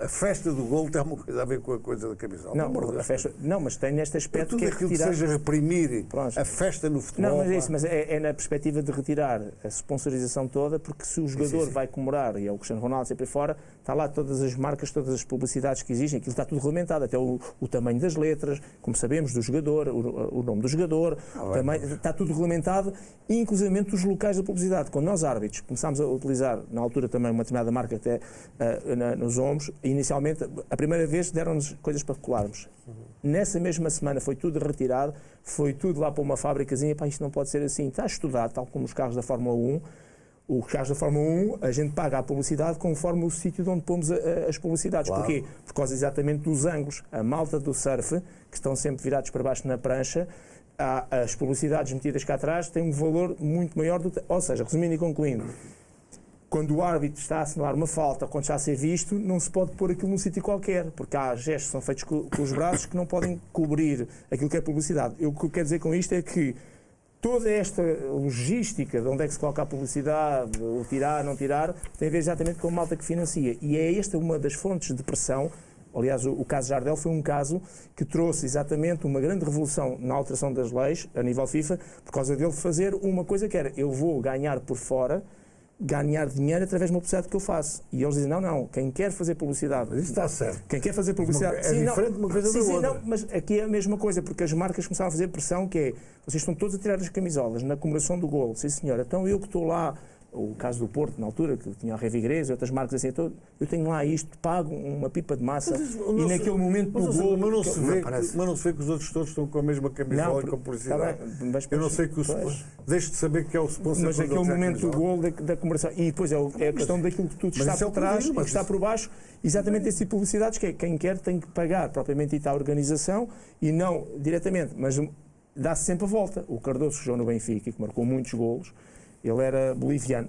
a festa do golo tem alguma coisa a ver com a coisa da camisola. Não, mas tem neste aspecto tudo que é aquilo retirar... que seja reprimir a festa no futebol. Não, mas é isso, mas é na perspectiva de retirar a sponsorização toda, porque se o jogador vai comemorar, e é o Cristiano Ronaldo sempre fora, está lá todas as marcas, todas as publicidades que existem, aquilo está tudo regulamentado, até o tamanho das letras, como sabemos, do jogador, o nome do jogador, está tudo regulamentado, e inclusivamente os locais da publicidade. Quando nós árbitros começámos a utilizar, na altura também uma determinada marca até nos ombros, inicialmente, a primeira vez deram-nos coisas para colarmos. Nessa mesma semana foi tudo retirado, foi tudo lá para uma fábricazinha, isto não pode ser assim. Está estudado, tal como os carros da Fórmula 1. Os carros da Fórmula 1, a gente paga a publicidade conforme o sítio de onde pomos as publicidades. Claro. Porquê? Por causa exatamente dos ângulos. A malta do surf, que estão sempre virados para baixo na prancha, as publicidades metidas cá atrás têm um valor muito maior do que... Ou seja, resumindo e concluindo, quando o árbitro está a assinalar uma falta, quando está a ser visto, não se pode pôr aquilo num sítio qualquer, porque há gestos que são feitos com os braços que não podem cobrir aquilo que é publicidade. O que eu quero dizer com isto é que toda esta logística de onde é que se coloca a publicidade, o tirar, não tirar, tem a ver exatamente com a malta que financia. E é esta uma das fontes de pressão. Aliás, o caso Jardel foi um caso que trouxe exatamente uma grande revolução na alteração das leis, a nível FIFA, por causa dele fazer uma coisa que era, eu vou ganhar por fora, ganhar dinheiro através de uma publicidade que eu faço. E eles dizem, não, quem quer fazer publicidade... Mas isso está certo. Quem quer fazer publicidade... É diferente de uma coisa da outra. Não, mas aqui é a mesma coisa, porque as marcas começaram a fazer pressão, que é, vocês estão todos a tirar as camisolas na comemoração do golo. Sim, senhora, então eu que estou lá, o caso do Porto, na altura, que tinha a Revigreza e outras marcas assim, eu tenho lá isto, pago uma pipa de massa e naquele momento do golo... Mas não se vê que os outros todos estão com a mesma camisola e com a publicidade. Eu não sei que deixe de saber que é o sponsor. Mas aquele momento do golo da comemoração. E depois é a questão daquilo que tudo está por trás e que está por baixo. Exatamente esse tipo de publicidades, que é quem quer tem que pagar propriamente dita a organização e não diretamente, mas dá-se sempre a volta. O Cardoso jogou no Benfica, que marcou muitos golos. Ele era boliviano.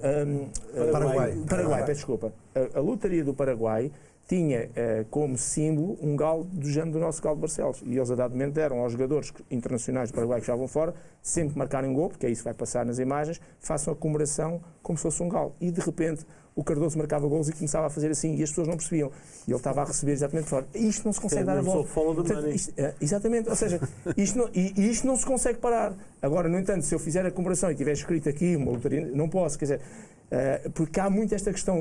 Paraguai, peço desculpa. A lotaria do Paraguai tinha como símbolo um galo do género do nosso galo de Barcelos. E eles, a dado momento, deram aos jogadores internacionais do Paraguai que estavam fora, sempre que marcarem um gol, porque é isso que vai passar nas imagens, façam a comemoração como se fosse um galo. E, de repente, o Cardoso marcava golos e começava a fazer assim, e as pessoas não percebiam. E ele estava a receber exatamente fora. Isto não se consegue dar a volta. Portanto, exatamente, ou seja, isto não se consegue parar. Agora, no entanto, se eu fizer a comemoração e tiver escrito aqui uma lotaria, não posso, quer dizer... porque há muito esta questão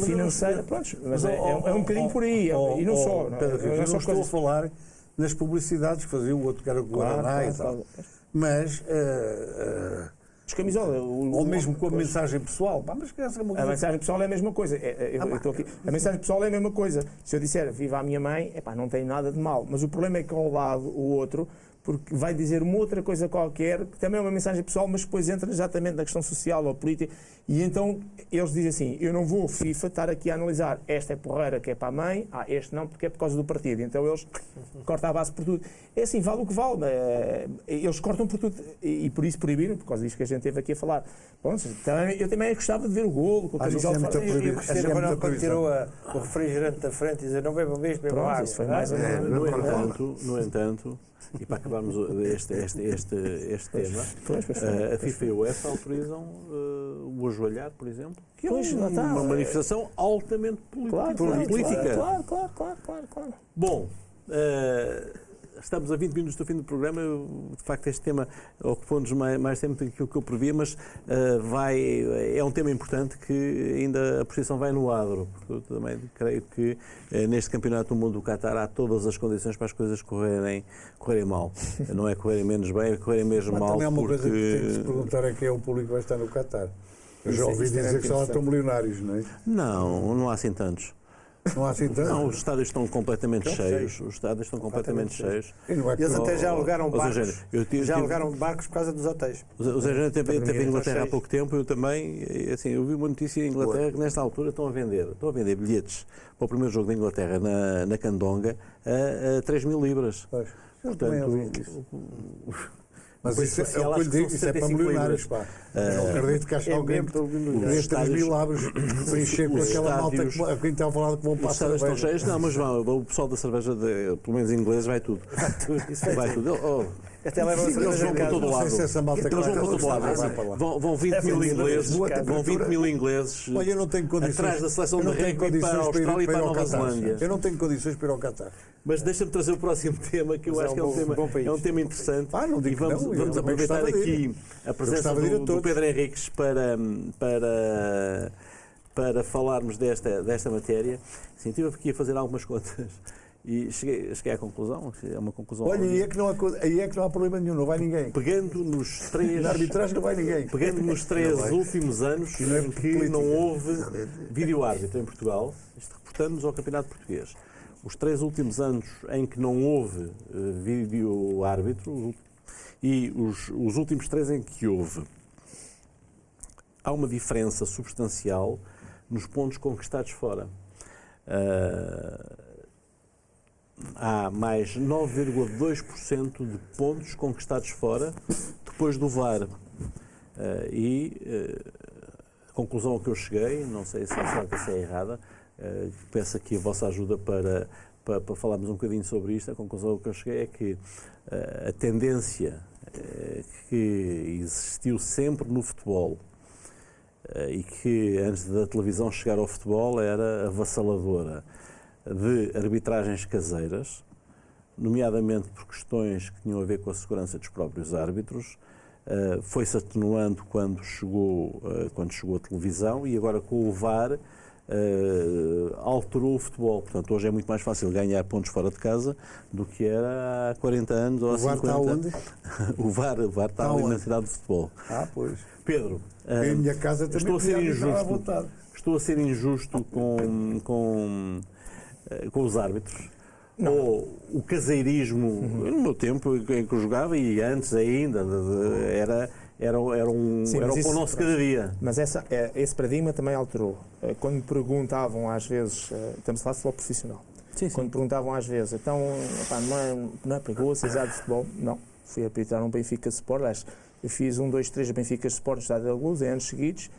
financeira, mas é um bocadinho por aí, e não só. Eu não estou a falar nas publicidades que fazia o outro, que era o Guaraná e tal. Mas descamisola. Ou mesmo com a mensagem pessoal. Pá, mas essa é uma A coisa... mensagem pessoal é a mesma coisa. Eu estou aqui. A mensagem pessoal é a mesma coisa. Se eu disser viva a minha mãe, epá, não tem nada de mal. Mas o problema é que ao lado, o outro, porque vai dizer uma outra coisa qualquer, que também é uma mensagem pessoal, mas depois entra exatamente na questão social ou política, e então eles dizem assim, eu não vou, FIFA, estar aqui a analisar, esta é porreira que é para a mãe, este não, porque é por causa do partido. Então eles cortam a base por tudo. É assim, vale o que vale. Eles cortam por tudo, e por isso proibiram, por causa disso que a gente teve aqui a falar. Bom, eu também gostava de ver o golo, com o camisola E o Cristiano Ronaldo, quando tirou o refrigerante da frente e dizer, não bebam isto, bebam água. Isso foi mais No entanto, e para acabarmos este tema, a FIFA e a UEFA autorizam o ajoelhar, por exemplo, que é uma manifestação altamente política. Claro. Bom, estamos a 20 minutos do fim do programa. De facto, este tema ocupou-nos mais tempo do que aquilo que eu previa, mas é um tema importante que ainda a posição vai no adro. Eu também creio que neste Campeonato do Mundo do Qatar há todas as condições para as coisas correrem mal. Não é correrem menos bem, é correrem mesmo mal. Também há uma coisa que tem que se perguntar é quem é o público que vai estar no Qatar. Eu já ouvi dizer que são tão milionários, não é? Não há assim tantos. Não há assim tanto? Não, os estádios estão completamente cheios. Os estádios estão completamente cheios. Eles até já alugaram barcos. Alugaram barcos por causa dos hotéis. O Zé Jânio teve em Inglaterra há pouco tempo. Eu também, assim, eu vi uma notícia em Inglaterra que nesta altura estão a vender bilhetes para o primeiro jogo da Inglaterra na Candonga a 3 mil libras. Pois. Portanto, mas isso é o que eu lhe digo, isso é para milionários, pá. Eu não acredito que haja alguém que dê 3 mil abres para encher com aquela malta a quem está a falar que vão para a cerveja. Os estádios estão cheios, não, mas o pessoal da cerveja, pelo menos ingleses, vai tudo. Vai tudo. Até levam a cerveja para todo lado. Eles vão para todo lado. Vão 20 mil ingleses Olha, eu não tenho condições, atrás da seleção de rugby para a Austrália e para a Nova Zelândia. Eu não tenho condições para ir ao Qatar. Mas deixa-me trazer o próximo tema, que eu acho que é um tema interessante. Não digo e vamos aproveitar aqui a presença do Pedro Henriques para falarmos desta matéria. Sim, estive aqui a fazer algumas contas e cheguei à conclusão, é uma conclusão. Olha, aí é que não há problema nenhum, não vai ninguém. Pegando nos 3... Na arbitragem não vai ninguém. Pegando nos 3 últimos anos em que não houve vídeo-árbitro em Portugal, reportando-nos ao Campeonato Português. Os 3 últimos anos em que não houve vídeo-árbitro e os últimos 3 em que houve, há uma diferença substancial nos pontos conquistados fora. Há mais 9,2% de pontos conquistados fora depois do VAR. A conclusão a que eu cheguei, não sei se é certa ou se é errada, peço aqui a vossa ajuda para falarmos um bocadinho sobre isto. A conclusão a que eu cheguei é que a tendência que existiu sempre no futebol e que antes da televisão chegar ao futebol era avassaladora, de arbitragens caseiras, nomeadamente por questões que tinham a ver com a segurança dos próprios árbitros, foi-se atenuando quando chegou a televisão e agora com o VAR alterou o futebol. Portanto, hoje é muito mais fácil ganhar pontos fora de casa do que era há 40 anos ou há 50. O VAR está onde? O VAR está ali na cidade de futebol. Pois. Pedro, em minha casa também estou a ser injusto. Estou a ser injusto com os árbitros. Não. Ou o caseirismo, no meu tempo em que eu jogava e antes ainda, era o nosso cada dia. Mas esse paradigma também alterou. Quando me perguntavam às vezes, estamos a falar de futebol profissional, quando me perguntavam às vezes, então, não é perigoso, é de futebol? Não. Fui arbitrar um Benfica Sport, eu fiz 1, 2, 3 Benfica Sport no Estádio da Luz, em anos seguidos.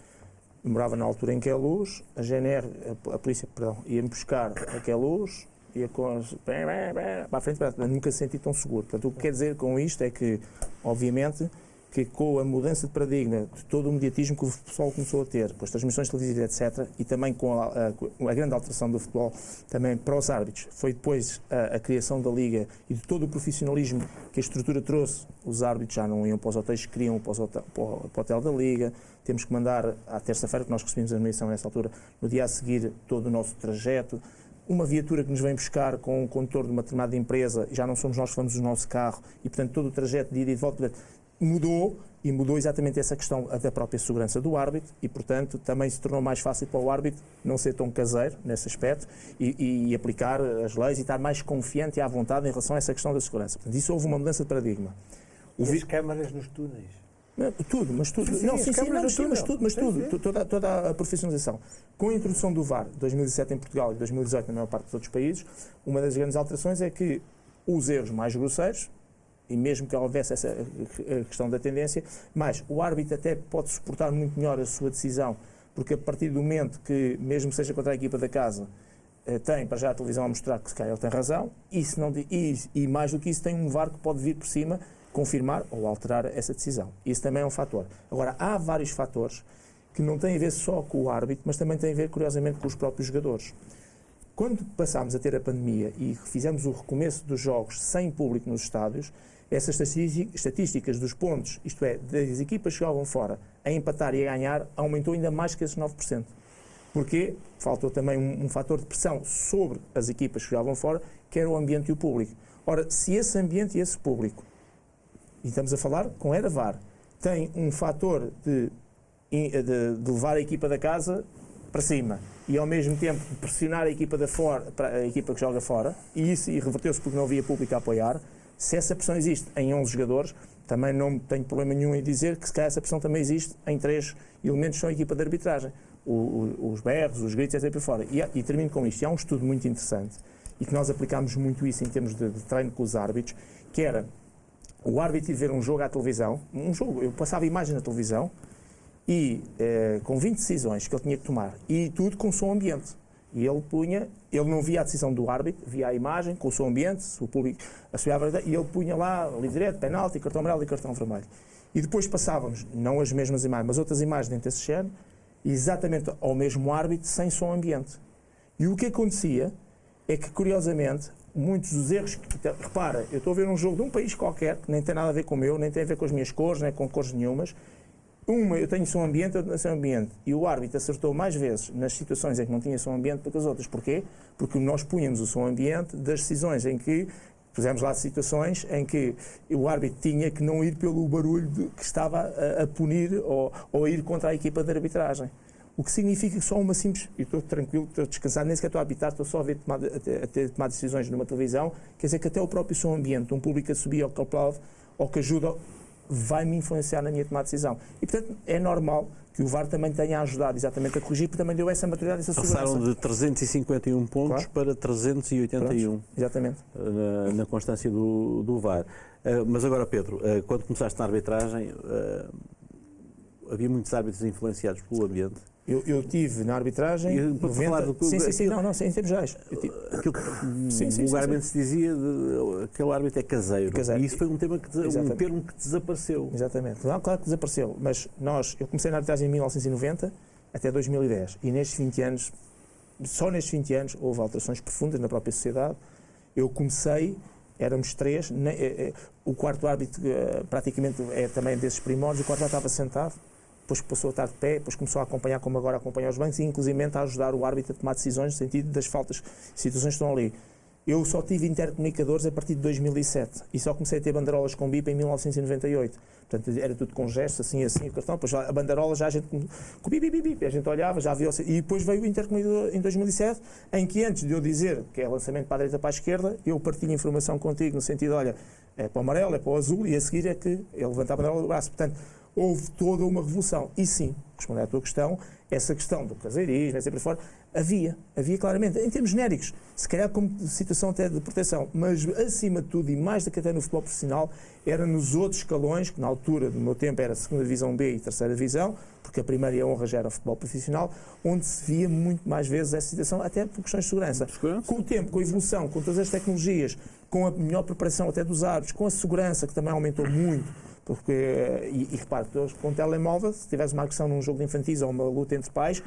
Morava na altura em que é luz, a GNR, a polícia, ia-me buscar aquela luz, ia com para a frente, nunca se senti tão seguro. Portanto, o que quer dizer com isto é que, obviamente, que com a mudança de paradigma, de todo o mediatismo que o pessoal começou a ter, com as transmissões televisivas, etc., e também com a grande alteração do futebol também para os árbitros, foi depois a criação da Liga e de todo o profissionalismo que a estrutura trouxe. Os árbitros já não iam para os hotéis que queriam, para o hotel da Liga. Temos que mandar, à terça-feira, que nós recebemos a nomeação nessa altura, no dia a seguir, todo o nosso trajeto. Uma viatura que nos vem buscar com um condutor de uma determinada empresa, já não somos nós que vamos no nosso carro, e, portanto, todo o trajeto de ida e de volta mudou, e mudou exatamente essa questão da própria segurança do árbitro e, portanto, também se tornou mais fácil para o árbitro não ser tão caseiro nesse aspecto e aplicar as leis e estar mais confiante e à vontade em relação a essa questão da segurança. Portanto, isso houve uma mudança de paradigma. E as câmaras nos túneis? Tudo, mas tudo. Toda a profissionalização. Com a introdução do VAR, 2007 em Portugal e 2018 na maior parte dos outros países, uma das grandes alterações é que os erros mais grosseiros, e mesmo que houvesse essa questão da tendência, mas o árbitro até pode suportar muito melhor a sua decisão, porque a partir do momento que, mesmo que seja contra a equipa da casa, tem para já a televisão a mostrar que se calhar ele tem razão, e mais do que isso tem um VAR que pode vir por cima confirmar ou alterar essa decisão. Isso também é um fator. Agora, há vários fatores que não têm a ver só com o árbitro, mas também têm a ver, curiosamente, com os próprios jogadores. Quando passámos a ter a pandemia e fizemos o recomeço dos jogos sem público nos estádios, essas estatísticas dos pontos, isto é, das equipas que jogam fora, a empatar e a ganhar, aumentou ainda mais que esses 9%. Porque faltou também um fator de pressão sobre as equipas que jogavam fora, que era o ambiente e o público. Ora, se esse ambiente e esse público, e estamos a falar com era VAR, tem um fator de levar a equipa da casa para cima e ao mesmo tempo pressionar a equipa a equipa que joga fora, e isso reverteu-se porque não havia público a apoiar. Se essa pressão existe em 11 jogadores, também não tenho problema nenhum em dizer que se calhar essa pressão também existe em 3 elementos que são a equipa de arbitragem. Os berros, os gritos, etc. por fora. E termino com isto. E há um estudo muito interessante e que nós aplicámos muito isso em termos de treino com os árbitros, que era o árbitro ir ver um jogo à televisão, eu passava imagem na televisão e com 20 decisões que ele tinha que tomar, e tudo com som ambiente. E ele não via a decisão do árbitro, via a imagem com o som ambiente, se o público assobiava, e ele punha lá livre direto, penalti, cartão amarelo e cartão vermelho. E depois passávamos, não as mesmas imagens, mas outras imagens dentro desse género, exatamente ao mesmo árbitro, sem som ambiente. E o que acontecia é que, curiosamente, muitos dos erros, repara, eu estou a ver um jogo de um país qualquer, que nem tem nada a ver com o meu, nem tem a ver com as minhas cores, nem com cores nenhumas. Eu tenho som ambiente, outra não tem som ambiente. E o árbitro acertou mais vezes nas situações em que não tinha som ambiente do que as outras. Porquê? Porque nós punhamos o som ambiente das decisões em que, fizemos lá situações em que o árbitro tinha que não ir pelo barulho que estava a punir ou ir contra a equipa de arbitragem. O que significa que só uma simples... Eu estou tranquilo, estou descansado, nem sequer estou a habitar, estou só a ver tomar decisões numa televisão. Quer dizer que até o próprio som ambiente, um público a subir ou que aplaude ou que ajuda, vai-me influenciar na minha tomada de decisão. E, portanto, é normal que o VAR também tenha ajudado exatamente a corrigir, porque também deu essa maturidade, essa segurança. Passaram de 351 pontos para 381. Pronto, exatamente. Na constância do VAR. Mas agora, Pedro, quando começaste na arbitragem, havia muitos árbitros influenciados pelo ambiente? Eu tive na arbitragem... Em termos gerais. Vulgarmente se dizia aquele árbitro é caseiro. E isso foi um termo que desapareceu. Exatamente. Não, claro que desapareceu. Mas eu comecei na arbitragem em 1990 até 2010. E nestes 20 anos, só nestes 20 anos, houve alterações profundas na própria sociedade. Eu comecei, éramos 3, o quarto árbitro praticamente é também desses primórdios, o quarto já estava sentado, depois passou a estar de pé, depois começou a acompanhar como agora acompanha os bancos e inclusive a ajudar o árbitro a tomar decisões no sentido das faltas, situações que estão ali. Eu só tive intercomunicadores a partir de 2007 e só comecei a ter banderolas com bip em 1998. Portanto, era tudo com gestos, assim, o cartão, depois a banderola já a gente com bip, a gente olhava, já via, e depois veio o intercomunicador em 2007, em que antes de eu dizer que é lançamento para a direita para a esquerda, eu partilho informação contigo no sentido, olha, é para o amarelo, é para o azul, e a seguir é que ele levanta a banderola do braço. Portanto, houve toda uma revolução. E sim, respondendo à tua questão, essa questão do caseirismo, etc. fora, havia claramente, em termos genéricos, se calhar como situação até de proteção, mas acima de tudo, e mais do que até no futebol profissional, era nos outros escalões, que na altura do meu tempo era a 2ª Divisão B e 3ª Divisão, porque a primeira e a honra já era o futebol profissional, onde se via muito mais vezes essa situação, até por questões de segurança. Com o tempo, com a evolução, com todas as tecnologias, com a melhor preparação até dos árbitros, com a segurança, que também aumentou muito, porque, e repare, com o telemóvel, se tivesse uma agressão num jogo de infantis ou uma luta entre pais,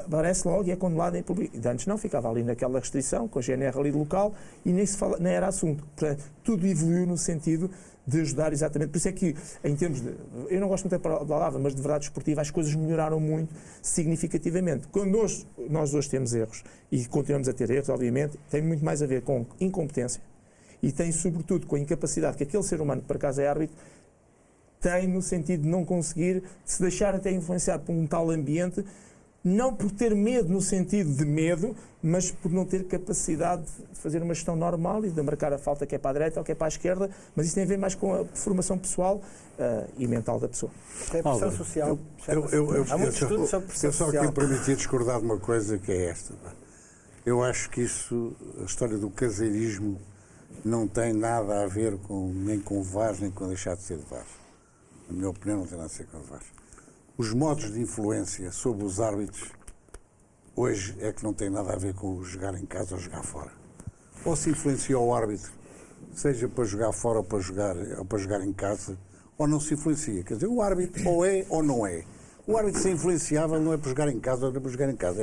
aparece logo e é condenado em público. Antes não, ficava ali naquela restrição, com a GNR ali local, e nem era assunto. Portanto, tudo evoluiu no sentido de ajudar exatamente. Por isso é que, em termos de... Eu não gosto muito da palavra, mas de verdade esportiva, as coisas melhoraram muito significativamente. Quando nós hoje temos erros, e continuamos a ter erros, obviamente, tem muito mais a ver com incompetência, e tem sobretudo com a incapacidade que aquele ser humano que por acaso é árbitro tem no sentido de não conseguir se deixar até influenciar por um tal ambiente, não por ter medo no sentido de medo, mas por não ter capacidade de fazer uma gestão normal e de marcar a falta que é para a direita ou que é para a esquerda, mas isso tem a ver mais com a formação pessoal e mental da pessoa. É pressão social. Há muitos estudos sobre pressão eu só social. que me permitia discordar de uma coisa que é esta. Eu acho que isso, a história do caseirismo, não tem nada a ver nem com o VAR, nem com deixar de ser de VAR. Na minha opinião, não tem nada a ver com o VAR. Os modos de influência sobre os árbitros, hoje, é que não tem nada a ver com o jogar em casa ou jogar fora. Ou se influencia o árbitro, seja para jogar fora ou para jogar em casa, ou não se influencia. Quer dizer, o árbitro ou é ou não é. O árbitro ser influenciável não é por jogar em casa ou não é por jogar em casa.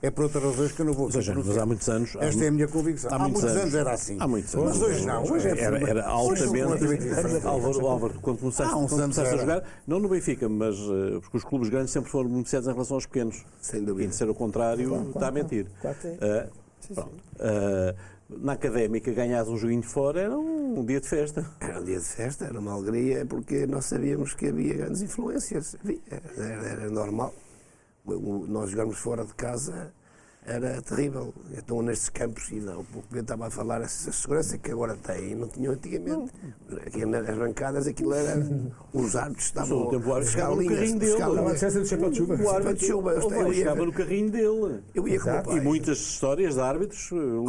É por outras razões que eu não vou Mas há muitos anos... Esta é a minha convicção. Há muitos anos era assim. Há muitos anos. Mas hoje não. Hoje era altamente... Álvaro, quando começaste a jogar, não no Benfica, mas porque os clubes grandes sempre foram beneficiados em relação aos pequenos. Sem dúvida. E de ser o contrário, está a mentir. Claro que sim. Na Académica, ganhares um joguinho de fora era um dia de festa. Era um dia de festa, era uma alegria, porque nós sabíamos que havia grandes influências. Era normal. Nós jogarmos fora de casa era terrível. Então, nestes campos, e não, o que eu estava a falar, essa segurança que agora tem, não tinham antigamente. Aqui nas arrancadas, aquilo era. Os árbitros estavam a buscar no carrinho dele. Não, a licença do chapéu de chuva. O árbitro chegava no carrinho dele. Eu ia com o meu pai. E muitas histórias de árbitros, Eu ia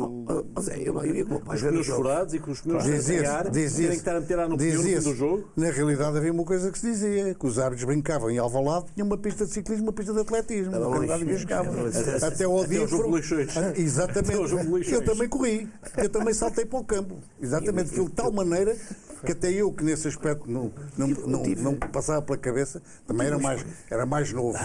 com o meu pai. os pneus furados e com os pneus sem frear, terem que estar a meter no pneu no fim do jogo. Na realidade havia uma coisa que se dizia, que os árbitros brincavam em Alvalade, tinham uma pista de ciclismo, uma pista de atletismo. Na realidade ninguém jogava. Até ao dia jogo de lixões. Exatamente. Eu também corri. Eu também saltei para o campo. Exatamente. De tal maneira que até eu, que nesse aspecto não passava pela cabeça, também era mais novo.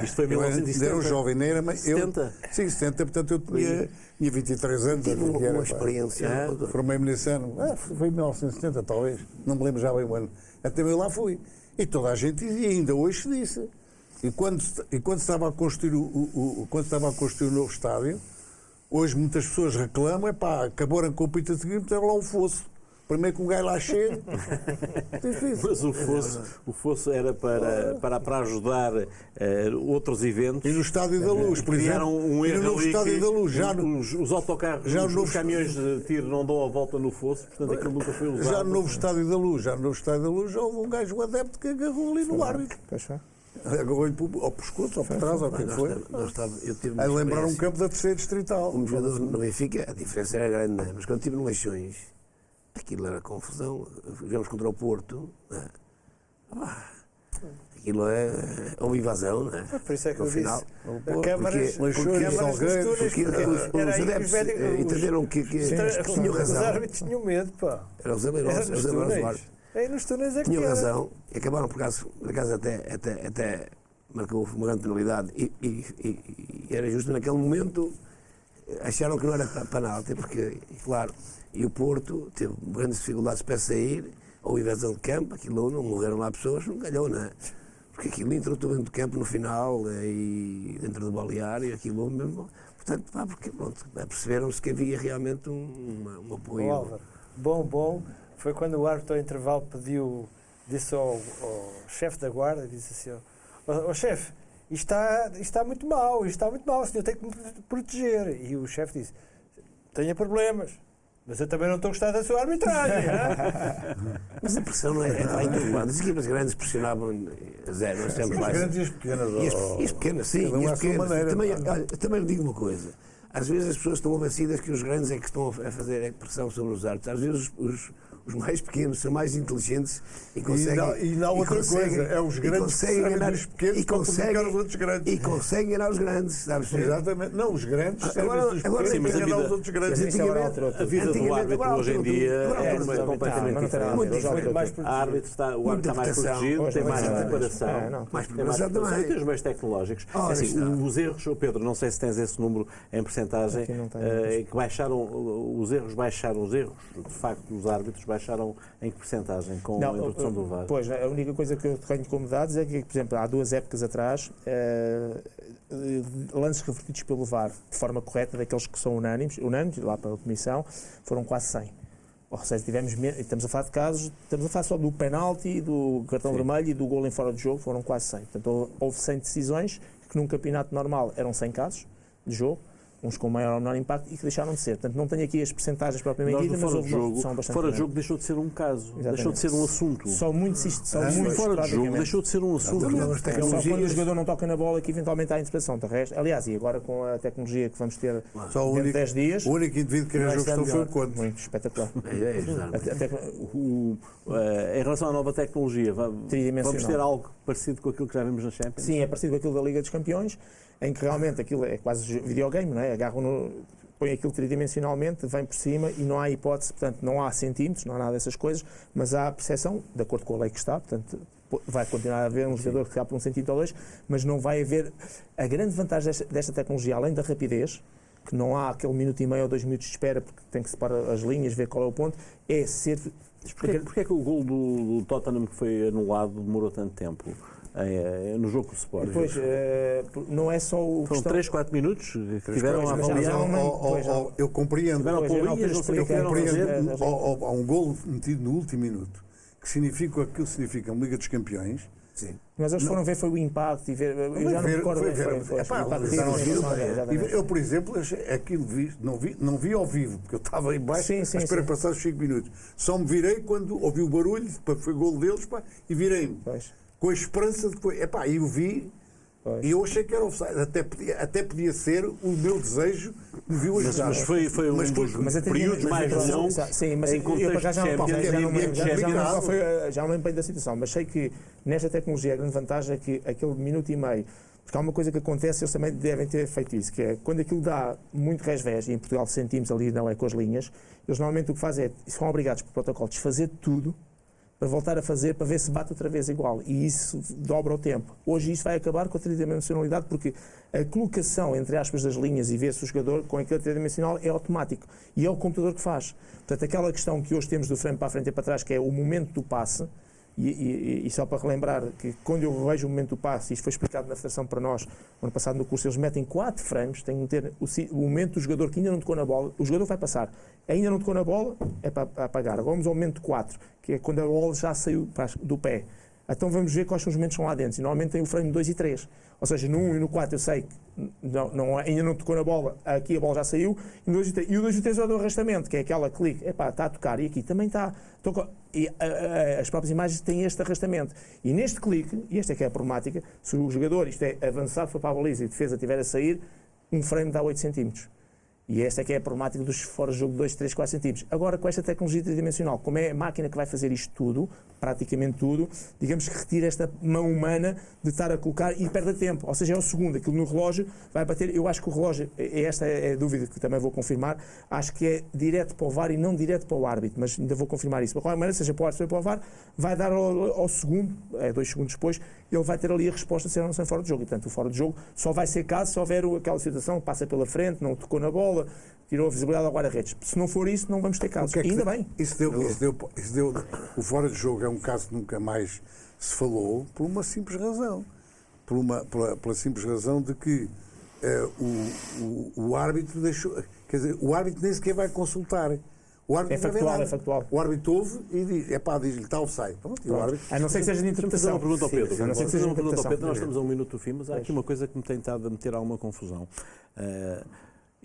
Isto foi em 1970. Era um jovem, nem era... 70? Sim, 70. Portanto, eu tinha 23 anos. Tive uma experiência. Formei-me nesse ano. Foi em 1970, talvez. Não me lembro já bem o ano. Até eu lá fui. E toda a gente dizia, ainda hoje se disse. E quando estava a construir o novo estádio, hoje muitas pessoas reclamam, acabaram com o pita de seguir, meteram lá um fosso. Primeiro que um gajo lá chega. Mas o fosso era para ajudar outros eventos. E no Estádio da Luz, por exemplo. Um erro no Estádio da Luz. Os autocarros, os caminhões de tiro não dão a volta no fosso, portanto aquilo nunca foi usado. Já no novo Estádio da Luz, houve um gajo, um adepto, que agarrou ali no árbitro. Agarrou-lhe ao pescoço, ou por trás, ou o que foi. A lembrar um campo da terceira distrital. Como jogador no Benfica, a diferença era grande, não é? Mas quando estive no Leixões, aquilo era confusão. Jogamos contra o Porto. Aquilo é uma invasão, não é? Por isso é que no eu final. disse. Câmaras dos adeptos entenderam que tinham Os razão. árbitros tinham medo, pá. Eram os aleirosos, os aleirosos. Aí nos túneis é que Tinham era. razão. E acabaram, por acaso até marcou uma grande penalidade. E era justo naquele momento. Acharam que não era penalti, porque, claro, e o Porto teve grandes dificuldades para sair, ou invasão de campo, aquilo não morreram lá pessoas, não ganhou, não é? Porque aquilo entrou tudo dentro do campo no final, e dentro do balneário, aquilo mesmo. Portanto, porque pronto, perceberam-se que havia realmente um apoio. Álvaro, bom, foi quando o árbitro ao intervalo disse ao chefe da guarda, disse assim, ó chefe, isto está muito mal, o senhor tem que me proteger. E o chefe disse, tenha problemas, mas eu também não estou a gostar da sua arbitragem. Mas a pressão não é lá em todo lado. As equipas grandes pressionavam zero, nós temos mais. As grandes e as pequenas. E as pequenas, sim. E as pequenas. Também lhe digo uma coisa. Às vezes as pessoas estão convencidas que os grandes é que estão a fazer pressão sobre os árbitros. Às vezes os mais pequenos são mais inteligentes e conseguem... E não outra coisa, é os grandes que enganar os pequenos para prejudicar os outros grandes. E conseguem enganar os grandes, sabes? Exatamente. Não, os grandes servem os pequenos sim, mas para enganar os outros grandes. A vida do árbitro hoje em dia é completamente diferente. Muito diferente. O árbitro está mais protegido, tem mais preparação. Mais preparação também. Tem os meios tecnológicos. Os erros, Pedro, não sei se tens esse número em percentagem, que baixaram, os erros, de facto, dos árbitros baixaram em que percentagem com a introdução do VAR? Pois, a única coisa que eu tenho como dados é que, por exemplo, há 2 épocas atrás, lances revertidos pelo VAR de forma correta, daqueles que são unânimes, lá pela Comissão, foram quase 100. Ou seja, estamos a falar de casos, estamos a falar só do penalti, do cartão vermelho e do golo em fora de jogo, foram quase 100. Portanto, houve 100 decisões que num campeonato normal eram 100 casos de jogo, uns com maior ou menor impacto e que deixaram de ser. Portanto, não tenho aqui as percentagens propriamente ditas, mas houve uma redução bastante fora grande. de jogo deixou de ser um caso, Exatamente. deixou de ser um assunto. Só muito Fora de jogo deixou de ser um assunto. É só quando o jogador não toca na bola que eventualmente há interpretação. De resto, aliás, e agora com a tecnologia que vamos ter dentro de 10 dias... O único indivíduo que arranjou foi o Conte. Muito espetacular. Em relação à nova tecnologia, vamos ter algo parecido com aquilo que já vimos na Champions? Sim, é parecido com aquilo da Liga dos Campeões, em que realmente aquilo é quase videogame, não é? Põe aquilo tridimensionalmente, vem por cima e não há hipótese, portanto, não há centímetros, não há nada dessas coisas, mas há a percepção, de acordo com a lei que está, portanto, vai continuar a haver um jogador que fica por 1 centímetro ou 2, mas não vai haver... A grande vantagem desta tecnologia, além da rapidez, que não há aquele minuto e meio ou 2 minutos de espera, porque tem que separar as linhas, ver qual é o ponto, é ser... Porquê é que o gol do Tottenham que foi anulado demorou tanto tempo? No jogo com o Sporting. Pois, não é só o... Foram 3, 4 minutos que tiveram a avaliar. Eu compreendo. Há um golo metido no último minuto, que significa aquilo que significa a Liga dos Campeões. Sim. Mas eles foram ver foi o impacto e ver... Eu já não me recordo. Eu, por exemplo, aquilo não vi ao vivo, porque eu estava em baixo à espera de passar os 5 minutos. Só me virei quando ouvi o barulho, foi o golo deles, e virei-me. Com a esperança de que foi. E eu vi, e eu achei que era offside. Até podia ser o meu desejo que me viu a jogar. Mas foi um dos períodos mais longos. Sim, mas em contexto já não me lembro bem da situação, mas sei que nesta tecnologia a grande vantagem é que aquele minuto e meio, porque há uma coisa que acontece, eles também devem ter feito isso, que é quando aquilo dá muito resvés, e em Portugal sentimos ali, não é com as linhas, eles normalmente o que fazem é, são obrigados por protocolo a desfazer tudo, para voltar a fazer, para ver se bate outra vez igual. E isso dobra o tempo. Hoje isso vai acabar com a tridimensionalidade, porque a colocação, entre aspas, das linhas e ver-se o jogador com aquele tridimensional é automático. E é o computador que faz. Portanto, aquela questão que hoje temos do frame para a frente e para trás, que é o momento do passe, e só para relembrar que quando eu vejo o momento do passe, isto foi explicado na Federação para nós, no ano passado no curso, eles metem 4 frames, tem que ter o momento do jogador que ainda não tocou na bola, o jogador vai passar, ainda não tocou na bola, é para apagar. Agora vamos ao momento 4, que é quando a bola já saiu do pé. Então vamos ver quais são os momentos que estão lá dentro, e normalmente tem o frame 2 e 3. Ou seja, no 1 e no 4 eu sei que ainda não tocou na bola, aqui a bola já saiu, e no 2 e 3, e o 2 e 3 é o do arrastamento, que é aquela clique, está a tocar, e aqui também está. E as próprias imagens têm este arrastamento. E neste clique, e esta é que é a problemática, se o jogador, isto é avançado, for para a baliza e a defesa estiver a sair, um frame dá 8 centímetros. E esta é que é a problemática dos fora de jogo de 2, 3, 4 centímetros. Agora, com esta tecnologia tridimensional, como é a máquina que vai fazer isto tudo, praticamente tudo, digamos que retira esta mão humana de estar a colocar e perde tempo. Ou seja, é o segundo. Aquilo no relógio vai bater. Eu acho que o relógio, esta é a dúvida que também vou confirmar, acho que é direto para o VAR e não direto para o árbitro, mas ainda vou confirmar isso. De qualquer maneira, seja para o árbitro ou para o VAR, vai dar ao segundo, 2 segundos depois, ele vai ter ali a resposta se ou não ser fora de jogo. E, portanto, o fora de jogo só vai ser caso se houver aquela situação, passa pela frente, não tocou na bola, tirou a visibilidade ao guarda-redes. Se não for isso, não vamos ter casos. Ainda bem. Isso deu, o fora de jogo é um caso que nunca mais se falou por uma simples razão. Pela simples razão de que o árbitro deixou... Quer dizer, o árbitro nem sequer vai consultar. O árbitro é factual. O árbitro ouve e diz-lhe está offside. A não ser que seja de interpretação. Uma pergunta ao Pedro. Nós estamos a 1 minuto do fim, mas há aqui uma coisa que me tem estado a meter alguma confusão.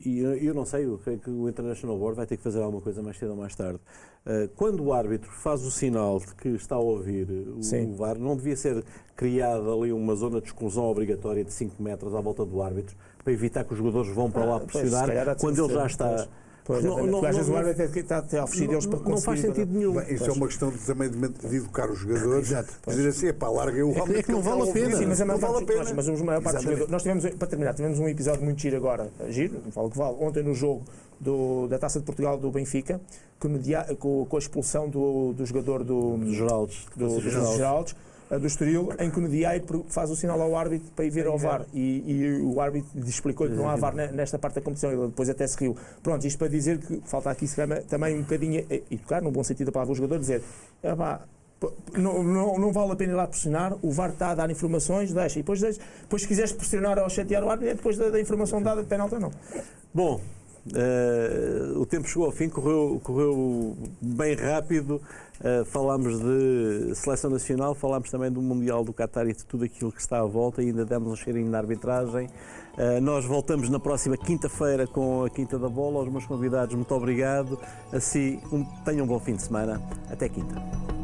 E eu não sei, eu creio que o International Board vai ter que fazer alguma coisa mais cedo ou mais tarde. Quando o árbitro faz o sinal de que está a ouvir o VAR, não devia ser criada ali uma zona de exclusão obrigatória de 5 metros à volta do árbitro, para evitar que os jogadores vão para lá pressionar quando ele já está... Porque às vezes o árbitro está até a oferecer eles para conseguir... Não faz sentido nenhum. Isso é uma questão também de educar os jogadores. Dizer assim, larguei o homem. É que não vale a pena. Sim, mas a maior parte dos jogadores... Nós tivemos, para terminar, tivemos um episódio muito giro agora. Giro, não falo que vale. Ontem no jogo da Taça de Portugal do Benfica, com a expulsão do jogador do Geraldes, do Estoril, em que o Ndiaye faz o sinal ao árbitro para ir ver ao VAR e o árbitro explicou que não há VAR nesta parte da competição, ele depois até se riu. Pronto, isto para dizer que falta aqui também um bocadinho, e tocar num bom sentido da palavra o jogador, dizer não vale a pena ir lá pressionar, o VAR está a dar informações, deixa, e depois se quiseres pressionar ou chatear o árbitro, é depois da informação dada de penalti ou não. Bom, O tempo chegou ao fim, correu bem rápido. Falámos de seleção nacional, falámos também do Mundial do Qatar e de tudo aquilo que está à volta, e ainda demos um cheirinho na arbitragem. Nós voltamos na próxima quinta-feira com a Quinta da Bola. Aos meus convidados, muito obrigado. Assim, tenham um bom fim de semana. Até quinta.